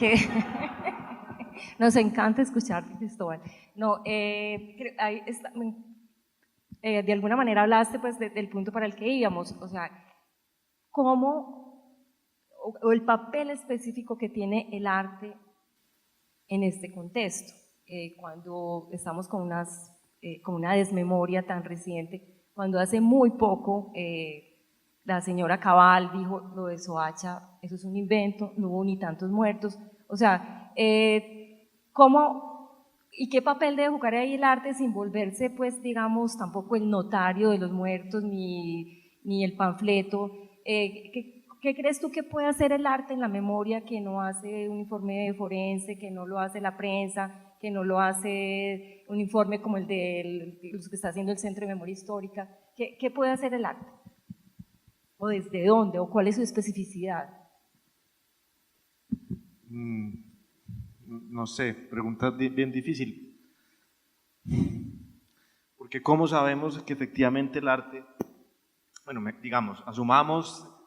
nos encanta escuchar, Cristóbal. No, ahí está, de alguna manera hablaste pues del punto para el que íbamos, o sea, cómo, o el papel específico que tiene el arte en este contexto, cuando estamos con una desmemoria tan reciente, cuando hace muy poco la señora Cabal dijo lo de Soacha, eso es un invento, no hubo ni tantos muertos, o sea, ¿cómo y qué papel debe jugar ahí el arte sin volverse, pues, digamos, tampoco el notario de los muertos ni el panfleto? ¿Qué crees tú que puede hacer el arte en la memoria que no hace un informe forense, que no lo hace la prensa, que no lo hace un informe como el de los que está haciendo el Centro de Memoria Histórica? ¿Qué puede hacer el arte? ¿O desde dónde? ¿O cuál es su especificidad? No sé, pregunta bien difícil. Porque ¿cómo sabemos que efectivamente el arte, bueno, digamos,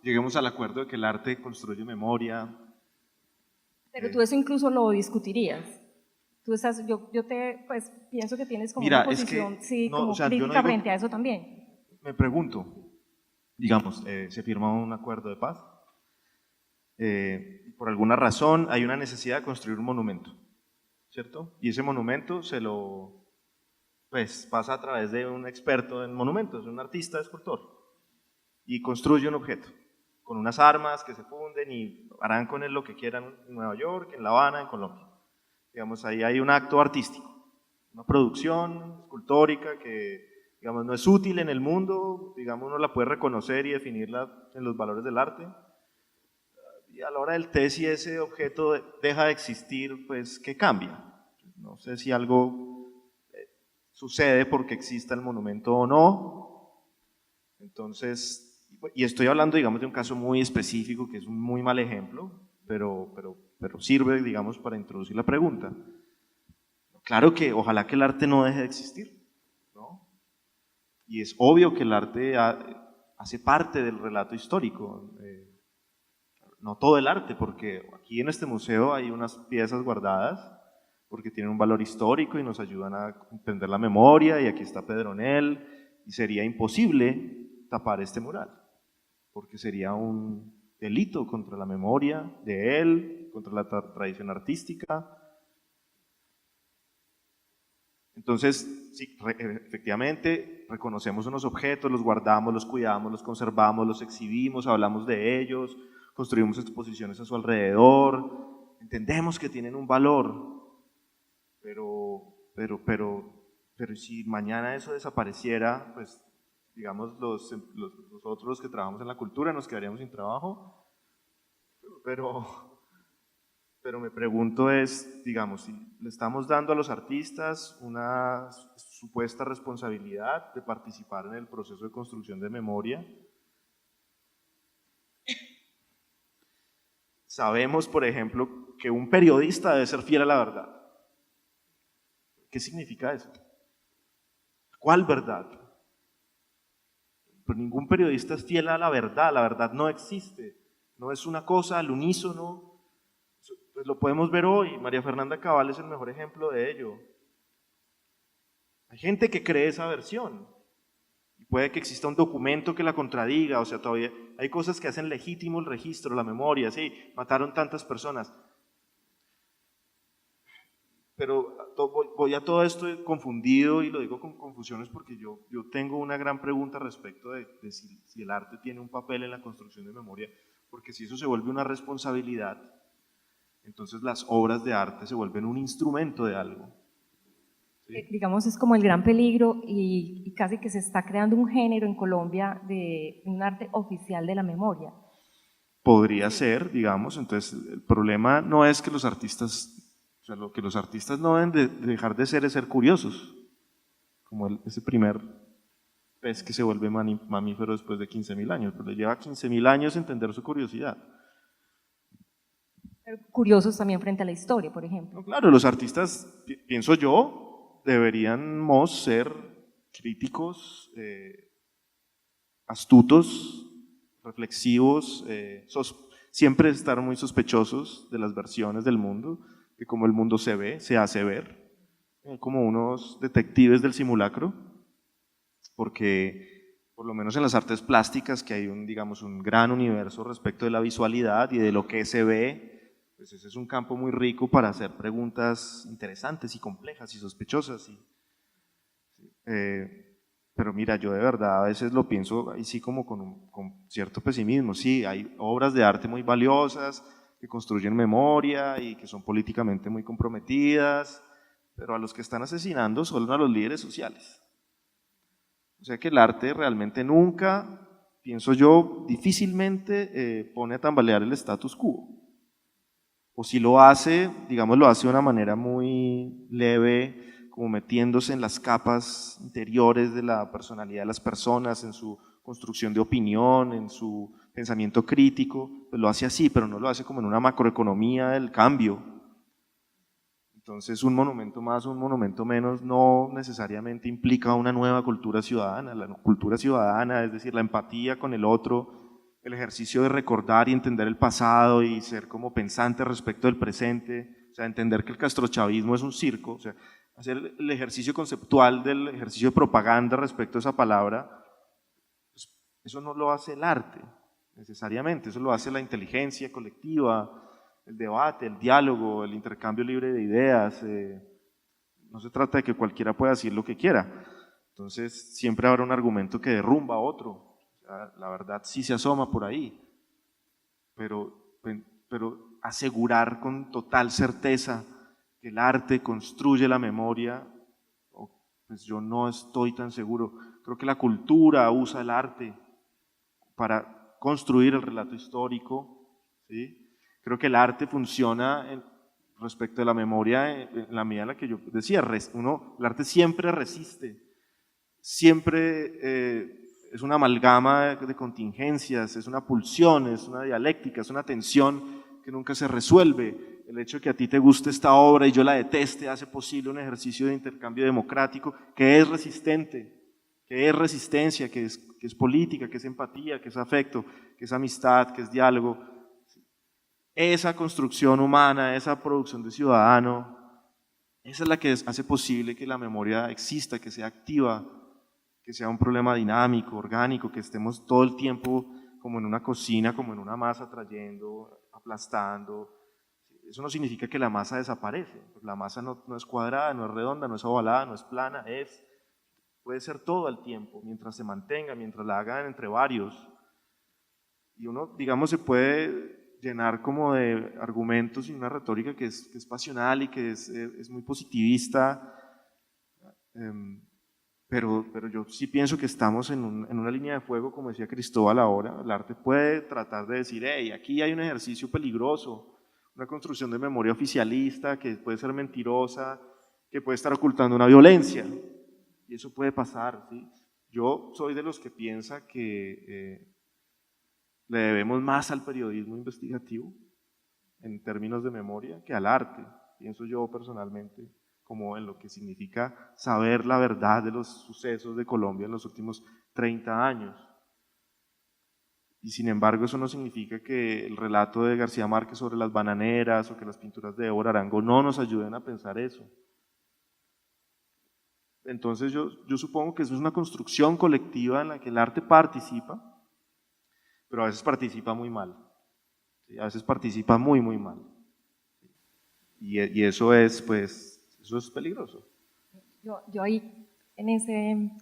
lleguemos al acuerdo de que el arte construye memoria? Pero tú eso incluso lo discutirías. Tú estás, yo pues pienso que tienes como una posición, sí, como crítica frente a eso también. Me pregunto, digamos, se firma un acuerdo de paz, por alguna razón hay una necesidad de construir un monumento, ¿cierto? Y ese monumento pues pasa a través de un experto en monumentos, un artista, escultor, y construye un objeto con unas armas que se funden y harán con él lo que quieran en Nueva York, en La Habana, en Colombia. Digamos, ahí hay un acto artístico, una producción escultórica que, digamos, no es útil en el mundo, digamos, uno la puede reconocer y definirla en los valores del arte. Y a la hora del test, si ese objeto deja de existir, pues, ¿qué cambia? No sé si algo sucede porque exista el monumento o no. Entonces, y estoy hablando, digamos, de un caso muy específico, que es un muy mal ejemplo, pero sirve, digamos, para introducir la pregunta. Claro que ojalá que el arte no deje de existir, ¿no? Y es obvio que el arte hace parte del relato histórico, no todo el arte, porque aquí en este museo hay unas piezas guardadas porque tienen un valor histórico y nos ayudan a entender la memoria, y aquí está Pedronel, y sería imposible tapar este mural, porque sería un delito contra la memoria de él, contra la tradición artística. Entonces, sí, efectivamente, reconocemos unos objetos, los guardamos, los cuidamos, los conservamos, los exhibimos, hablamos de ellos, construimos exposiciones a su alrededor, entendemos que tienen un valor, pero si mañana eso desapareciera, pues digamos nosotros que trabajamos en la cultura nos quedaríamos sin trabajo, pero me pregunto es, digamos, si le estamos dando a los artistas una supuesta responsabilidad de participar en el proceso de construcción de memoria. Sabemos, por ejemplo, que un periodista debe ser fiel a la verdad. ¿Qué significa eso? ¿Cuál verdad? Pues ningún periodista es fiel a la verdad no existe, no es una cosa al unísono. Pues lo podemos ver hoy, María Fernanda Cabal es el mejor ejemplo de ello. Hay gente que cree esa versión, y puede que exista un documento que la contradiga, o sea, todavía hay cosas que hacen legítimo el registro, la memoria, sí, mataron tantas personas. Pero voy a todo esto confundido, y lo digo con confusiones porque yo tengo una gran pregunta respecto de si el arte tiene un papel en la construcción de memoria, porque si eso se vuelve una responsabilidad, entonces las obras de arte se vuelven un instrumento de algo. ¿Sí? Digamos, es como el gran peligro y casi que se está creando un género en Colombia de un arte oficial de la memoria. Podría ser, digamos, entonces el problema no es que los artistas, o sea, lo que los artistas no deben de dejar de ser es ser curiosos, como ese primer pez que se vuelve mamífero después de 15.000 años, pero le lleva 15.000 años entender su curiosidad. Pero curiosos también frente a la historia, por ejemplo. No, claro, los artistas, pienso yo, deberíamos ser críticos, astutos, reflexivos, siempre estar muy sospechosos de las versiones del mundo, de cómo el mundo se ve, se hace ver, como unos detectives del simulacro, porque por lo menos en las artes plásticas, que hay digamos, un gran universo respecto de la visualidad y de lo que se ve, pues ese es un campo muy rico para hacer preguntas interesantes y complejas y sospechosas. Pero mira, yo de verdad a veces lo pienso ahí sí como con cierto pesimismo. Sí, hay obras de arte muy valiosas que construyen memoria y que son políticamente muy comprometidas, pero a los que están asesinando son a los líderes sociales. O sea que el arte realmente nunca, pienso yo, difícilmente pone a tambalear el status quo. O si lo hace, digamos, lo hace de una manera muy leve, como metiéndose en las capas interiores de la personalidad de las personas, en su construcción de opinión, en su pensamiento crítico, pues lo hace así, pero no lo hace como en una macroeconomía del cambio. Entonces, un monumento más, un monumento menos, no necesariamente implica una nueva cultura ciudadana. La cultura ciudadana, es decir, la empatía con el otro, el ejercicio de recordar y entender el pasado y ser como pensante respecto del presente, o sea, entender que el castrochavismo es un circo, o sea, hacer el ejercicio conceptual del ejercicio de propaganda respecto a esa palabra, pues eso no lo hace el arte necesariamente, eso lo hace la inteligencia colectiva, el debate, el diálogo, el intercambio libre de ideas. No se trata de que cualquiera pueda decir lo que quiera, entonces siempre habrá un argumento que derrumba a otro. La verdad sí se asoma por ahí, pero asegurar con total certeza que el arte construye la memoria, pues yo no estoy tan seguro. Creo que la cultura usa el arte para construir el relato histórico, ¿sí? Creo que el arte funciona respecto a la memoria en la medida en la que yo decía, el arte siempre resiste, siempre es una amalgama de contingencias, es una pulsión, es una dialéctica, es una tensión que nunca se resuelve. El hecho de que a ti te guste esta obra y yo la deteste hace posible un ejercicio de intercambio democrático que es resistente, que es resistencia, que es política, que es empatía, que es afecto, que es amistad, que es diálogo. Esa construcción humana, esa producción de ciudadano, esa es la que hace posible que la memoria exista, que sea activa, que sea un problema dinámico, orgánico, que estemos todo el tiempo como en una cocina, como en una masa trayendo, aplastando. Eso no significa que la masa desaparece, la masa no es cuadrada, no es redonda, no es ovalada, no es plana, puede ser todo el tiempo, mientras se mantenga, mientras la hagan entre varios. Y uno, digamos, se puede llenar como de argumentos y una retórica que es pasional y que es muy positivista, pero yo sí pienso que estamos en una línea de fuego, como decía Cristóbal ahora. El arte puede tratar de decir, hey, aquí hay un ejercicio peligroso, una construcción de memoria oficialista que puede ser mentirosa, que puede estar ocultando una violencia, y eso puede pasar, ¿sí? Yo soy de los que piensa que le debemos más al periodismo investigativo en términos de memoria que al arte, pienso yo personalmente, como en lo que significa saber la verdad de los sucesos de Colombia en los últimos 30 años. Y sin embargo eso no significa que el relato de García Márquez sobre las bananeras o que las pinturas de Évora Arango no nos ayuden a pensar eso. Entonces yo supongo que eso es una construcción colectiva en la que el arte participa, pero a veces participa muy mal, ¿sí? A veces participa muy, muy mal. Y eso es, pues, eso es peligroso. Yo ahí,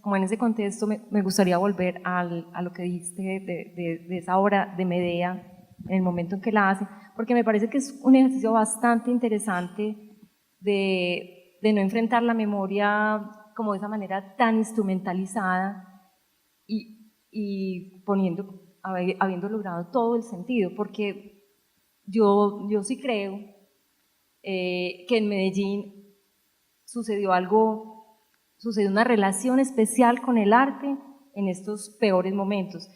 como en ese contexto, me gustaría volver a lo que dijiste de esa obra de Medea, en el momento en que la hace, porque me parece que es un ejercicio bastante interesante de no enfrentar la memoria como de esa manera tan instrumentalizada y habiendo logrado todo el sentido, porque yo sí creo que en Medellín sucedió una relación especial con el arte en estos peores momentos,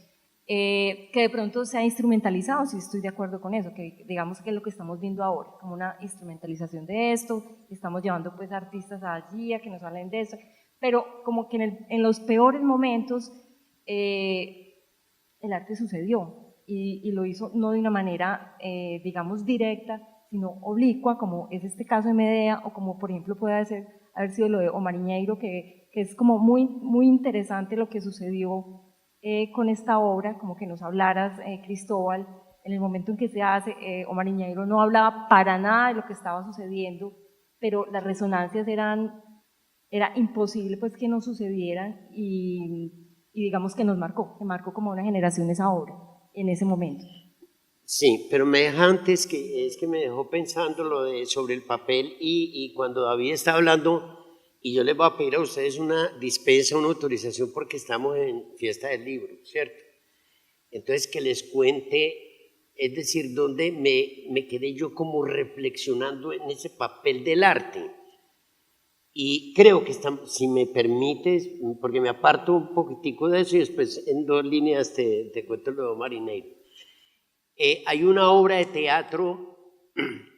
que de pronto se ha instrumentalizado, sí estoy de acuerdo con eso, que digamos que es lo que estamos viendo ahora, como una instrumentalización de esto, estamos llevando pues artistas allí a que nos hablen de eso, pero como que en los peores momentos el arte sucedió y lo hizo no de una manera, digamos, directa, sino oblicua, como es este caso de Medea, o como por ejemplo puede haber sido lo de Omariñeiro, que es como muy, muy interesante lo que sucedió con esta obra, como que nos hablaras, Cristóbal, en el momento en que se hace, Omariñeiro no hablaba para nada de lo que estaba sucediendo, pero las resonancias era imposible pues que no sucedieran y digamos que que marcó como una generación esa obra en ese momento. Sí, pero me deja antes es que me dejó pensando sobre el papel y cuando David está hablando, y yo les voy a pedir a ustedes una dispensa, una autorización porque estamos en fiesta del libro, ¿cierto? Entonces que les cuente, es decir, donde me quedé yo como reflexionando en ese papel del arte. Y creo que si me permites, porque me aparto un poquitico de eso y después en 2 líneas te cuento lo de Omariñeiro. Hay una obra de teatro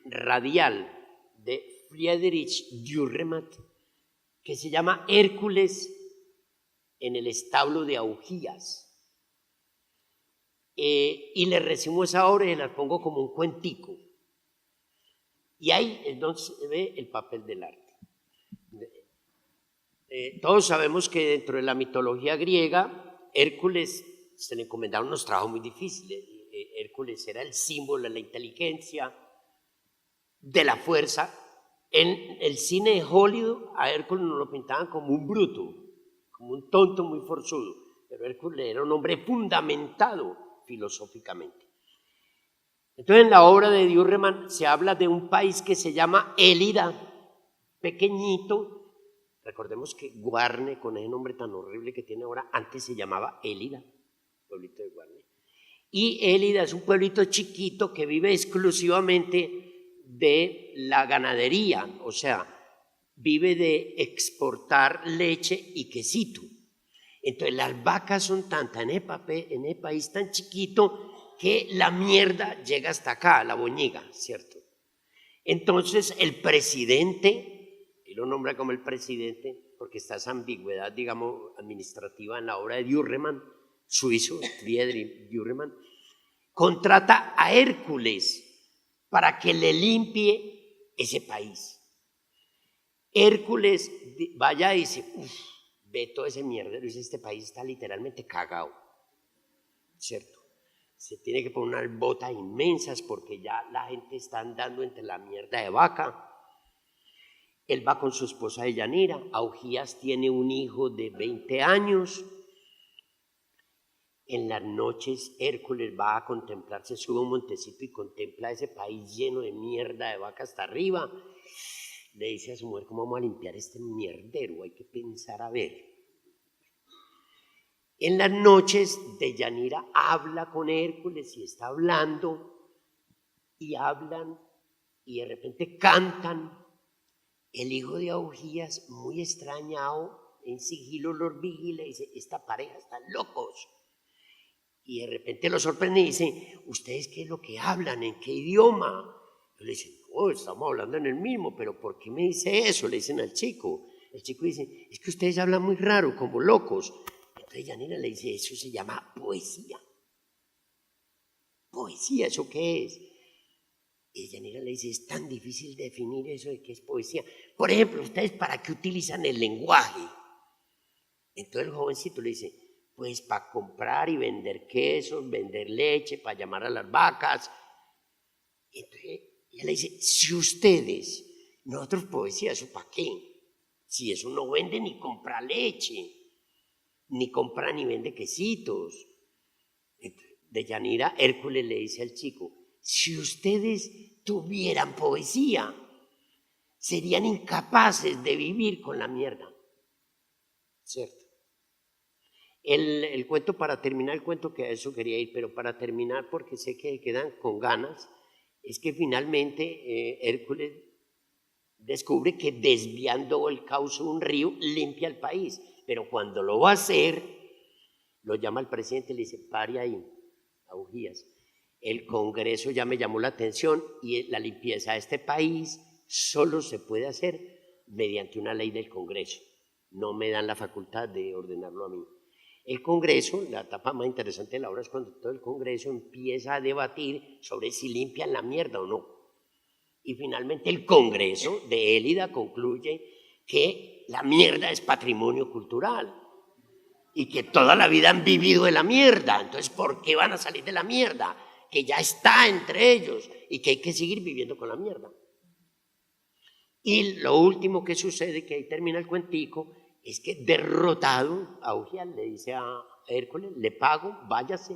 radial de Friedrich Dürrenmatt que se llama Hércules en el establo de Augías. Y le resumo esa obra y la pongo como un cuentico. Y ahí es donde se ve el papel del arte. Todos sabemos que dentro de la mitología griega, Hércules se le encomendaron unos trabajos muy difíciles. Hércules era el símbolo de la inteligencia, de la fuerza. En el cine de Hollywood a Hércules nos lo pintaban como un bruto, como un tonto muy forzudo, pero Hércules era un hombre fundamentado filosóficamente. Entonces en la obra de Dürrenmatt se habla de un país que se llama Élida, pequeñito. Recordemos que Guarne, con ese nombre tan horrible que tiene ahora, antes se llamaba Élida, pueblito de Guarne. Y Élida es un pueblito chiquito que vive exclusivamente de la ganadería, o sea, vive de exportar leche y quesito. Entonces las vacas son tantas en ese país tan chiquito que la mierda llega hasta acá, la boñiga, ¿cierto? Entonces el presidente, él lo nombra como el presidente porque está esa ambigüedad, digamos, administrativa en la obra de Dürrenmatt, suizo, Friedrich Dürrenmatt, contrata a Hércules para que le limpie ese país. Hércules vaya y dice, ve todo ese mierdero, dice, este país está literalmente cagado, ¿cierto? Se tiene que poner unas botas inmensas porque ya la gente está andando entre la mierda de vaca. Él va con su esposa Deyanira, Augías tiene un hijo de 20 años. En las noches Hércules va a contemplar, se sube a un montecito y contempla ese país lleno de mierda de vaca hasta arriba. Le dice a su mujer, ¿cómo vamos a limpiar este mierdero? Hay que pensar a ver. En las noches Deyanira habla con Hércules y está hablando y hablan y de repente cantan. El hijo de Augías, muy extrañado, en sigilo los vigila y dice, esta pareja están locos. Y de repente lo sorprende y dice, ¿ustedes qué es lo que hablan? ¿En qué idioma? Y le dicen, no, estamos hablando en el mismo, pero ¿por qué me dice eso? Le dicen al chico. El chico dice, es que ustedes hablan muy raro, como locos. Entonces Yanira le dice, eso se llama poesía. poesía, ¿eso qué es? Y Yanira le dice, es tan difícil definir eso de qué es poesía. Por ejemplo, ¿ustedes para qué utilizan el lenguaje? Entonces el jovencito le dice, pues para comprar y vender quesos, vender leche, para llamar a las vacas. Entonces ella le dice, si ustedes, nosotros poesía, ¿eso para qué? Si eso no vende ni compra leche, ni compra ni vende quesitos. De Yanira, Hércules le dice al chico, si ustedes tuvieran poesía, serían incapaces de vivir con la mierda. ¿Cierto? El cuento, para terminar el cuento, que a eso quería ir, pero para terminar, porque sé que quedan con ganas, es que finalmente Hércules descubre que desviando el cauce de un río limpia el país, pero cuando lo va a hacer, lo llama al presidente y le dice, pare ahí, a bujías. El Congreso ya me llamó la atención y la limpieza de este país solo se puede hacer mediante una ley del Congreso. No me dan la facultad de ordenarlo a mí. El Congreso, la etapa más interesante de la obra es cuando todo el Congreso empieza a debatir sobre si limpian la mierda o no. Y finalmente el Congreso de Élida concluye que la mierda es patrimonio cultural y que toda la vida han vivido de la mierda. Entonces, ¿por qué van a salir de la mierda? Que ya está entre ellos y que hay que seguir viviendo con la mierda. Y lo último que sucede, que ahí termina el cuentico, es que derrotado, Augias le dice a Hércules, le pago, váyase.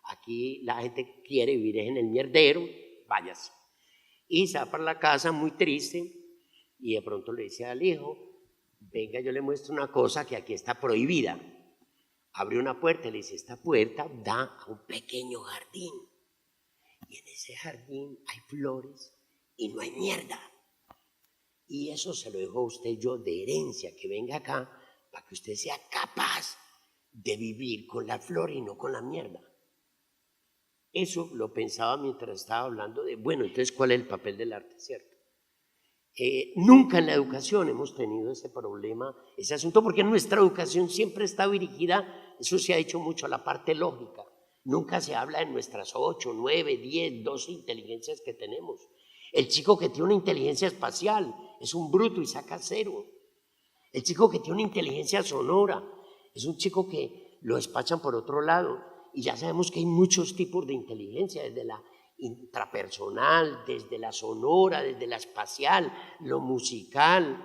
Aquí la gente quiere vivir en el mierdero, váyase. Y se va para la casa muy triste y de pronto le dice al hijo, venga, yo le muestro una cosa que aquí está prohibida. Abre una puerta y le dice, esta puerta da a un pequeño jardín. Y en ese jardín hay flores y no hay mierda. Y eso se lo dejo a usted yo de herencia, que venga acá para que usted sea capaz de vivir con la flor y no con la mierda. Eso lo pensaba mientras estaba hablando de, bueno, entonces, ¿cuál es el papel del arte, cierto? Nunca en la educación hemos tenido ese problema, ese asunto, porque nuestra educación siempre está dirigida, eso se ha hecho mucho, a la parte lógica. Nunca se habla de nuestras 8, 9, 10, 12 inteligencias que tenemos. El chico que tiene una inteligencia espacial es un bruto y saca 0. El chico que tiene una inteligencia sonora es un chico que lo despachan por otro lado. Y ya sabemos que hay muchos tipos de inteligencia, desde la intrapersonal, desde la sonora, desde la espacial, lo musical,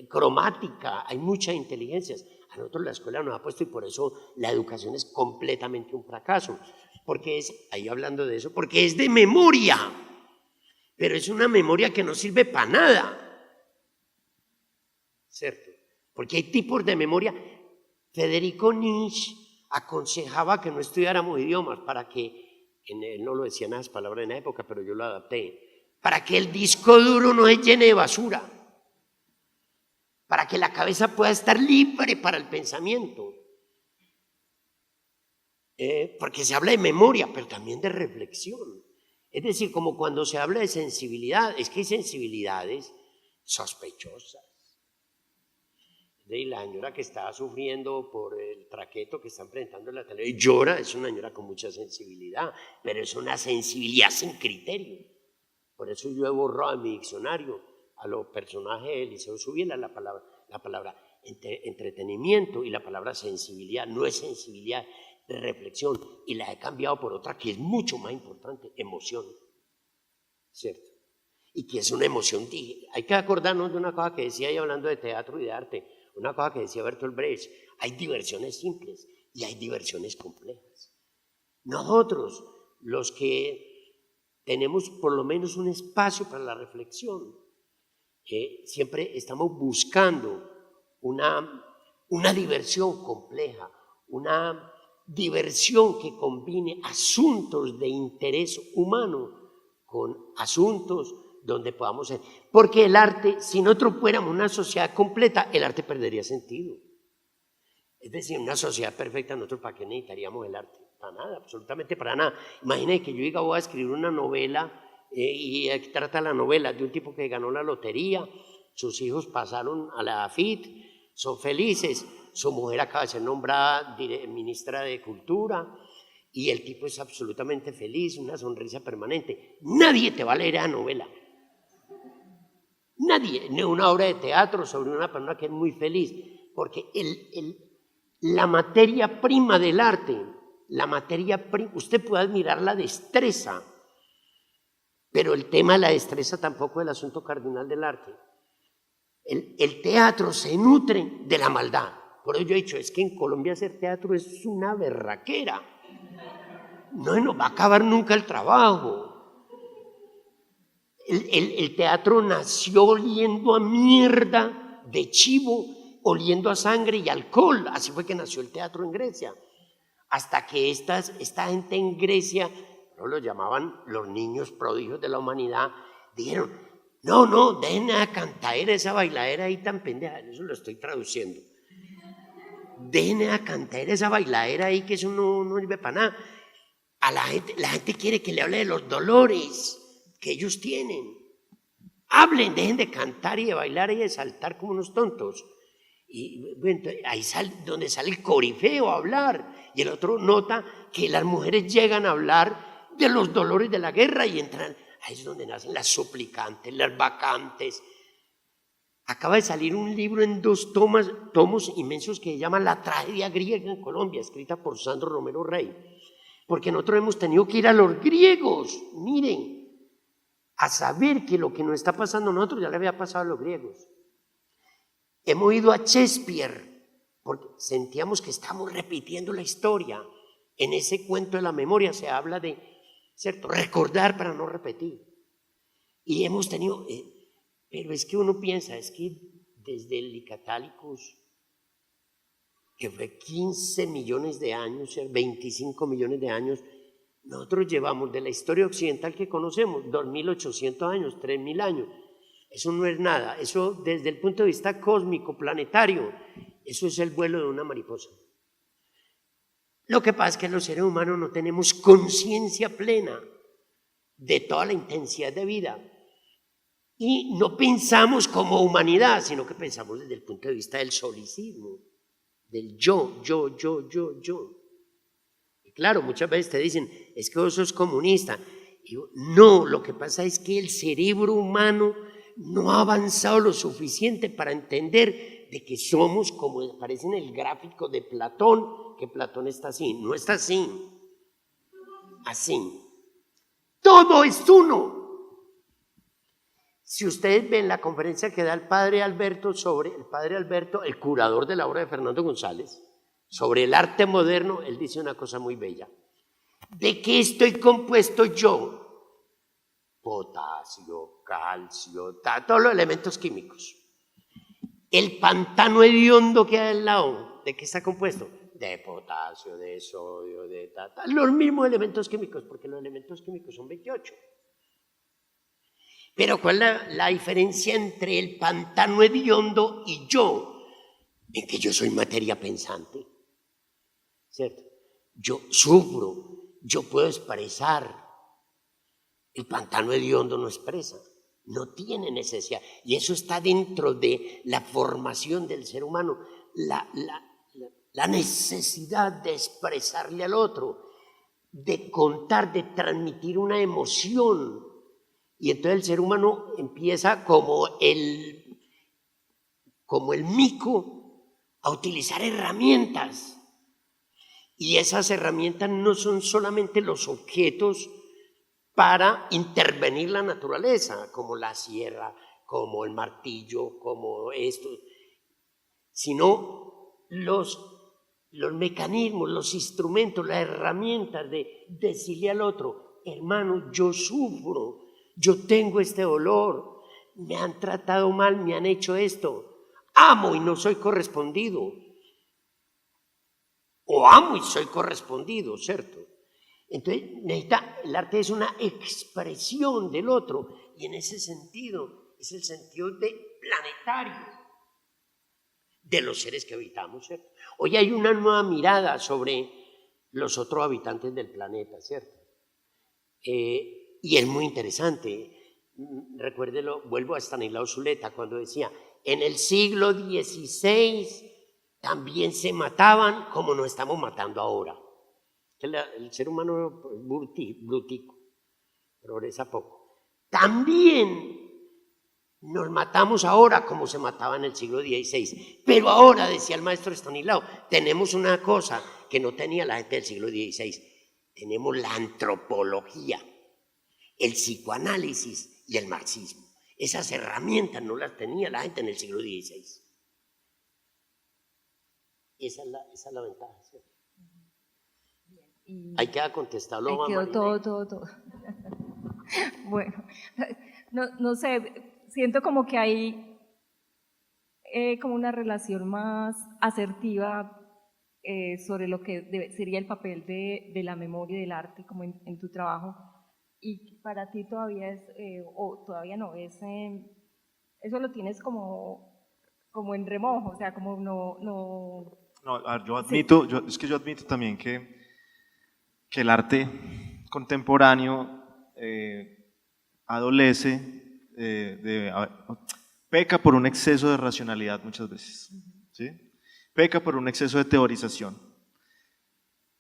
cromática, hay muchas inteligencias. A nosotros la escuela nos ha puesto y por eso la educación es completamente un fracaso. Porque es, ahí hablando de eso, porque es de memoria, pero es una memoria que no sirve para nada. ¿Cierto? Porque hay tipos de memoria. Federico Nietzsche aconsejaba que no estudiáramos idiomas para que, él no lo decía en esas palabras en la época, pero yo lo adapté, para que el disco duro no se llene de basura, para que la cabeza pueda estar libre para el pensamiento. Porque se habla de memoria, pero también de reflexión. Es decir, como cuando se habla de sensibilidad, es que hay sensibilidades sospechosas. Y la señora que está sufriendo por el traqueto que están presentando en la televisión llora, es una señora con mucha sensibilidad, pero es una sensibilidad sin criterio. Por eso yo he borrado en mi diccionario a los personajes de Eliseo Subiela la palabra entretenimiento y la palabra sensibilidad. No es sensibilidad, es reflexión, y la he cambiado por otra que es mucho más importante, emoción, ¿cierto? Y que es una emoción, hay que acordarnos de una cosa que decía ahí hablando de teatro y de arte, una cosa que decía Bertolt Brecht, hay diversiones simples y hay diversiones complejas. Nosotros, los que tenemos por lo menos un espacio para la reflexión, siempre estamos buscando una diversión compleja, una diversión que combine asuntos de interés humano con asuntos donde podamos ser. Porque el arte, si nosotros fuéramos una sociedad completa, el arte perdería sentido. Es decir, una sociedad perfecta, nosotros ¿para qué necesitaríamos el arte? Para nada, absolutamente para nada. Imagínense que yo diga, voy a escribir una novela y aquí trata la novela de un tipo que ganó la lotería, sus hijos pasaron a la AFIT, son felices, su mujer acaba de ser nombrada ministra de Cultura y el tipo es absolutamente feliz, una sonrisa permanente. Nadie te va a leer esa novela. Nadie, ni una obra de teatro sobre una persona que es muy feliz, porque la materia prima del arte, usted puede admirar la destreza, pero el tema de la destreza tampoco es el asunto cardinal del arte. El teatro se nutre de la maldad. Por eso yo he dicho, es que en Colombia hacer teatro es una berraquera. No nos va a acabar nunca el trabajo. El teatro nació oliendo a mierda de chivo, oliendo a sangre y alcohol. Así fue que nació el teatro en Grecia. Hasta que esta gente en Grecia, no lo llamaban los niños prodigios de la humanidad, dijeron, no, dejen a cantar esa bailadera ahí tan pendeja. Eso lo estoy traduciendo. Dejen a cantar esa bailadera ahí que eso no sirve para nada. La gente quiere que le hable de los dolores que ellos tienen. Hablen, dejen de cantar y de bailar y de saltar como unos tontos. Y bueno, ahí donde sale el corifeo a hablar, y el otro nota que las mujeres llegan a hablar de los dolores de la guerra y entran, ahí es donde nacen las suplicantes, las vacantes. Acaba de salir un libro en 2 tomos inmensos que se llama La tragedia griega en Colombia, escrita por Sandro Romero Rey, porque nosotros hemos tenido que ir a los griegos, miren, a saber que lo que nos está pasando a nosotros ya le había pasado a los griegos. Hemos ido a Shakespeare porque sentíamos que estamos repitiendo la historia. En ese cuento de la memoria se habla de, ¿cierto?, recordar para no repetir. Y hemos tenido, pero es que uno piensa, es que desde el Licatálicos, que fue 15 millones de años, 25 millones de años, nosotros llevamos de la historia occidental que conocemos 2.800 años, 3.000 años. Eso no es nada, eso desde el punto de vista cósmico, planetario, eso es el vuelo de una mariposa. Lo que pasa es que los seres humanos no tenemos conciencia plena de toda la intensidad de vida y no pensamos como humanidad, sino que pensamos desde el punto de vista del solicismo, del yo. Y claro, muchas veces te dicen, es que vos sos comunista. Y yo, no, lo que pasa es que el cerebro humano no ha avanzado lo suficiente para entender de que somos, como aparece en el gráfico de Platón, que Platón está así, no está así, así. Todo es uno. Si ustedes ven la conferencia que da el padre Alberto, el curador de la obra de Fernando González, sobre el arte moderno, él dice una cosa muy bella. ¿De qué estoy compuesto yo? Potasio, calcio, todos los elementos químicos. El pantano hediondo que hay al lado, ¿de qué está compuesto? De potasio, de sodio, de los mismos elementos químicos, porque los elementos químicos son 28. Pero ¿cuál es la diferencia entre el pantano hediondo y yo? En que yo soy materia pensante, ¿cierto? Yo sufro, yo puedo expresar. El pantano hediondo no expresa, no tiene necesidad. Y eso está dentro de la formación del ser humano, la necesidad de expresarle al otro, de contar, de transmitir una emoción. Y entonces el ser humano empieza como el mico a utilizar herramientas. Y esas herramientas no son solamente los objetos para intervenir la naturaleza, como la sierra, como el martillo, como esto, sino los mecanismos, los instrumentos, las herramientas de decirle al otro, hermano, yo sufro, yo tengo este dolor, me han tratado mal, me han hecho esto, amo y no soy correspondido, o amo y soy correspondido, ¿cierto? Entonces, el arte es una expresión del otro y en ese sentido es el sentido planetario de los seres que habitamos, ¿cierto? Hoy hay una nueva mirada sobre los otros habitantes del planeta, ¿cierto? Y es muy interesante. Recuérdelo, vuelvo a Stanislao Zuleta cuando decía, en el siglo XVI también se mataban como nos estamos matando ahora. que el ser humano es brutico, progresa poco. También nos matamos ahora como se mataba en el siglo XVI, pero ahora, decía el maestro Estanislao, tenemos una cosa que no tenía la gente del siglo XVI, tenemos la antropología, el psicoanálisis y el marxismo. Esas herramientas no las tenía la gente en el siglo XVI. Esa es la ventaja, ¿cierto? Ahí queda contestado. Ahí quedó todo. Bueno, no sé, siento como que hay como una relación más asertiva sobre lo que sería el papel de la memoria y del arte como en tu trabajo, y para ti todavía es, o todavía no, eso lo tienes como en remojo, o sea, como no. No, a ver, yo admito, yo admito también que el arte contemporáneo adolece, peca por un exceso de racionalidad muchas veces, ¿sí? Peca por un exceso de teorización.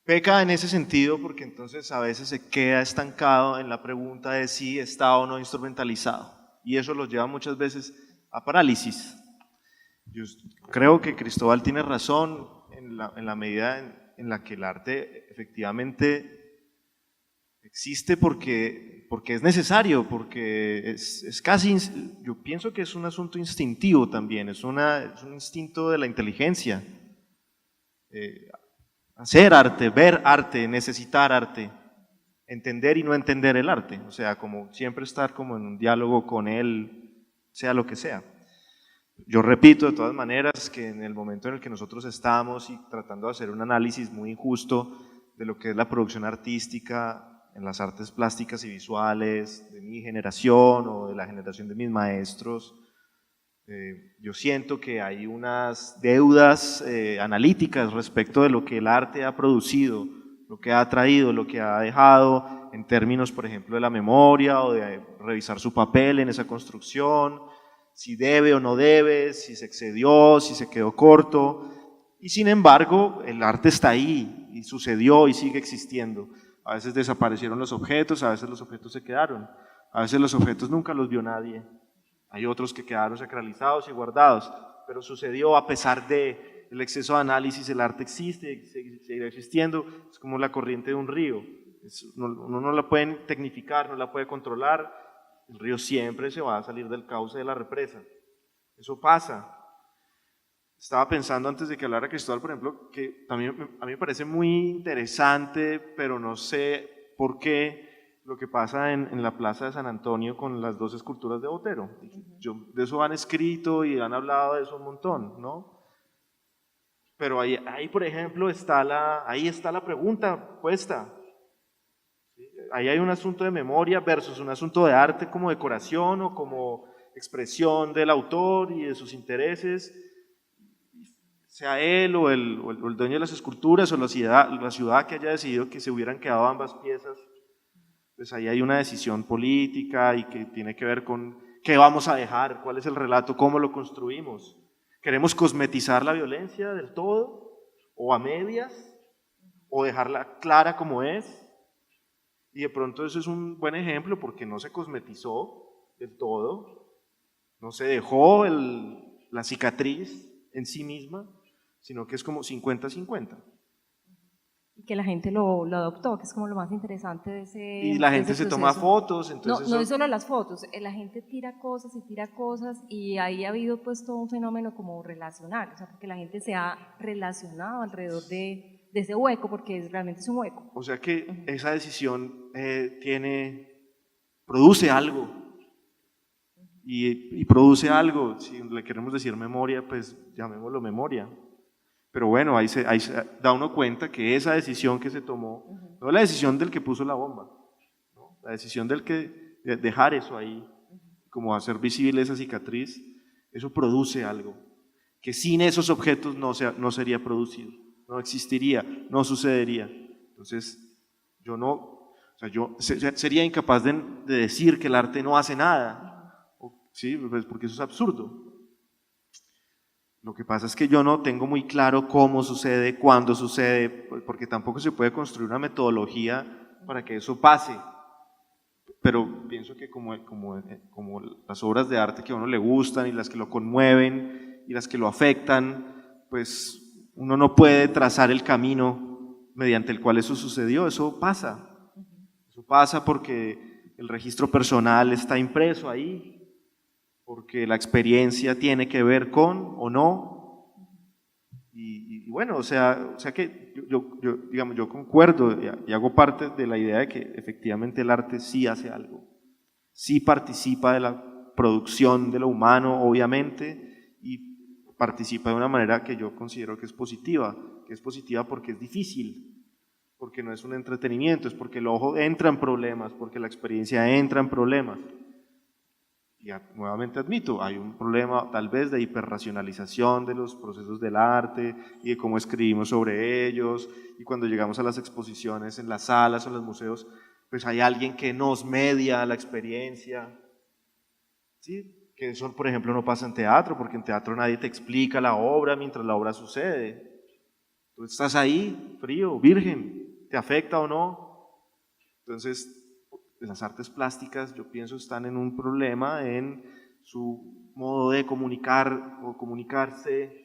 Peca en ese sentido porque entonces a veces se queda estancado en la pregunta de si está o no instrumentalizado, y eso los lleva muchas veces a parálisis. Yo creo que Cristóbal tiene razón en la medida en la que el arte efectivamente existe porque es necesario, porque es casi, yo pienso que es un asunto instintivo también, es un instinto de la inteligencia. Hacer arte, ver arte, necesitar arte, entender y no entender el arte, o sea, como siempre estar como en un diálogo con él, sea lo que sea. Yo repito de todas maneras que en el momento en el que nosotros estamos y tratando de hacer un análisis muy injusto de lo que es la producción artística en las artes plásticas y visuales de mi generación o de la generación de mis maestros, yo siento que hay unas deudas analíticas respecto de lo que el arte ha producido, lo que ha traído, lo que ha dejado en términos, por ejemplo, de la memoria o de revisar su papel en esa construcción, si debe o no debe, si se excedió, si se quedó corto, y sin embargo el arte está ahí y sucedió y sigue existiendo. A veces desaparecieron los objetos, a veces los objetos se quedaron, a veces los objetos nunca los vio nadie, hay otros que quedaron sacralizados y guardados, pero sucedió a pesar del exceso de análisis. El arte existe, seguirá existiendo, es como la corriente de un río, uno no la puede tecnificar, no la puede controlar. El río siempre se va a salir del cauce de la represa, eso pasa. Estaba pensando antes de que hablara Cristóbal, por ejemplo, que también a mí me parece muy interesante, pero no sé por qué, lo que pasa en la Plaza de San Antonio con las dos esculturas de Botero. De eso han escrito y han hablado de eso un montón, ¿no? Pero ahí por ejemplo, ahí está la pregunta puesta. Ahí hay un asunto de memoria versus un asunto de arte como decoración o como expresión del autor y de sus intereses, sea él o el dueño de las esculturas o la ciudad que haya decidido que se hubieran quedado ambas piezas. Pues ahí hay una decisión política y que tiene que ver con qué vamos a dejar, cuál es el relato, cómo lo construimos. ¿Queremos cosmetizar la violencia del todo o a medias o dejarla clara como es? Y de pronto eso es un buen ejemplo porque no se cosmetizó del todo, no se dejó la cicatriz en sí misma, sino que es como 50-50. Y que la gente lo adoptó, que es como lo más interesante de ese Y la gente se toma fotos, entonces… No es solo las fotos, la gente tira cosas y ahí ha habido pues todo un fenómeno como relacional, o sea, porque la gente se ha relacionado alrededor de ese hueco, porque realmente es un hueco. O sea que esa decisión produce algo, y produce algo, si le queremos decir memoria, pues llamémoslo memoria. Pero bueno, ahí se da uno cuenta que esa decisión que se tomó, no la decisión del que puso la bomba, ¿no? La decisión de dejar eso ahí, como hacer visible esa cicatriz, eso produce algo, que sin esos objetos no sería producido, no existiría, no sucedería. Entonces, yo sería incapaz de decir que el arte no hace nada, ¿sí? Pues porque eso es absurdo. Lo que pasa es que yo no tengo muy claro cómo sucede, cuándo sucede, porque tampoco se puede construir una metodología para que eso pase. Pero pienso que como las obras de arte que a uno le gustan y las que lo conmueven y las que lo afectan, pues uno no puede trazar el camino mediante el cual eso sucedió. Eso pasa porque el registro personal está impreso ahí, porque la experiencia tiene que ver con o no. Y bueno, o sea que yo concuerdo y hago parte de la idea de que efectivamente el arte sí hace algo, sí participa de la producción de lo humano, obviamente, y participa de una manera que yo considero que es positiva porque es difícil, porque no es un entretenimiento, es porque el ojo entra en problemas, porque la experiencia entra en problemas. Y nuevamente admito, hay un problema tal vez de hiperracionalización de los procesos del arte y de cómo escribimos sobre ellos, y cuando llegamos a las exposiciones en las salas o en los museos, pues hay alguien que nos media la experiencia, ¿sí? Que eso, por ejemplo, no pasa en teatro, porque en teatro nadie te explica la obra mientras la obra sucede. Tú estás ahí, frío, virgen, ¿te afecta o no? Entonces, las artes plásticas, yo pienso, están en un problema en su modo de comunicar o comunicarse,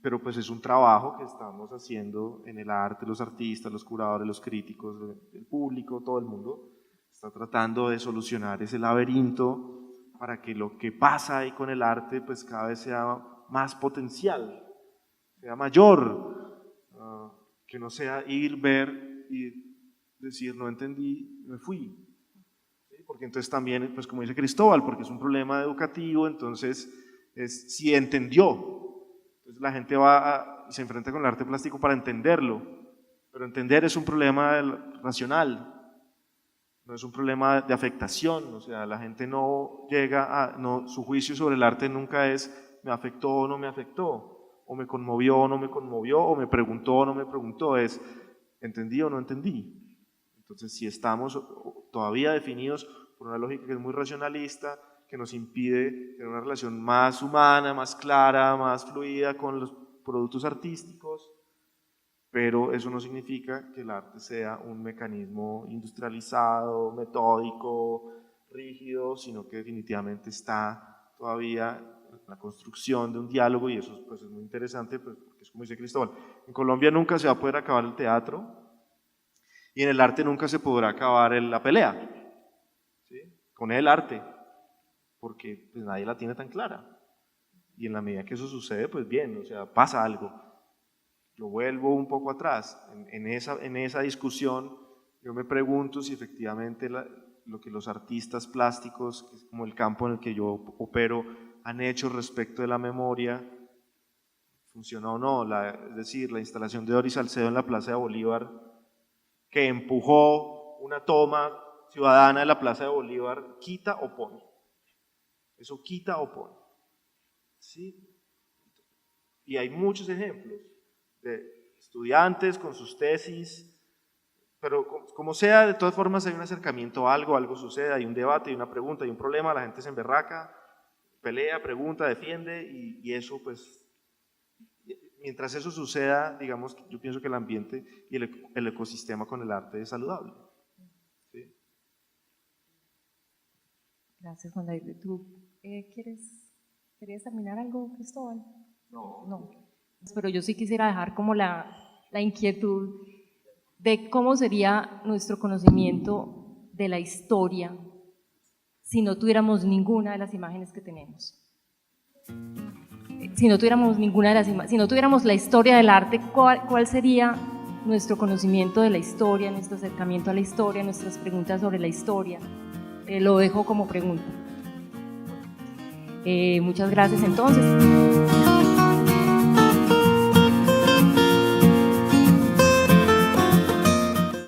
pero pues es un trabajo que estamos haciendo en el arte, los artistas, los curadores, los críticos, el público, todo el mundo está tratando de solucionar ese laberinto para que lo que pasa ahí con el arte pues cada vez sea más potencial, sea mayor, que no sea ir, ver y decir no entendí, me fui, ¿sí? Porque entonces también, pues como dice Cristóbal, porque es un problema educativo, entonces es si entendió, entonces la gente se enfrenta con el arte plástico para entenderlo, pero entender es un problema racional, no es un problema de afectación, o sea, la gente no llega su juicio sobre el arte nunca es me afectó o no me afectó, o me conmovió o no me conmovió, o me preguntó o no me preguntó, es entendí o no entendí. Entonces, si estamos todavía definidos por una lógica que es muy racionalista, que nos impide tener una relación más humana, más clara, más fluida con los productos artísticos, pero eso no significa que el arte sea un mecanismo industrializado, metódico, rígido, sino que definitivamente está todavía en la construcción de un diálogo, y eso pues, es muy interesante, pues, porque es como dice Cristóbal, en Colombia nunca se va a poder acabar el teatro, y en el arte nunca se podrá acabar la pelea, ¿sí? Con el arte, porque pues, nadie la tiene tan clara. Y en la medida que eso sucede, pues bien, o sea, pasa algo. Yo vuelvo un poco atrás. En esa discusión, yo me pregunto si efectivamente lo que los artistas plásticos, que es como el campo en el que yo opero, han hecho respecto de la memoria, funciona o no. Es decir, la instalación de Doris Salcedo en la Plaza de Bolívar, que empujó una toma ciudadana de la Plaza de Bolívar, quita o pone. Eso quita o pone. ¿Sí? Y hay muchos ejemplos de estudiantes con sus tesis, pero como sea, de todas formas hay un acercamiento a algo sucede, hay un debate, hay una pregunta, hay un problema, la gente se emberraca, pelea, pregunta, defiende, y eso pues... Mientras eso suceda, digamos, yo pienso que el ambiente y el ecosistema con el arte es saludable. ¿Sí? Gracias, Juan David. ¿Tú querías terminar algo, Cristóbal? No. Pero yo sí quisiera dejar como la inquietud de cómo sería nuestro conocimiento de la historia si no tuviéramos ninguna de las imágenes que tenemos. Si no tuviéramos si no tuviéramos la historia del arte, ¿cuál sería nuestro conocimiento de la historia, nuestro acercamiento a la historia, nuestras preguntas sobre la historia? Lo dejo como pregunta. Muchas gracias entonces.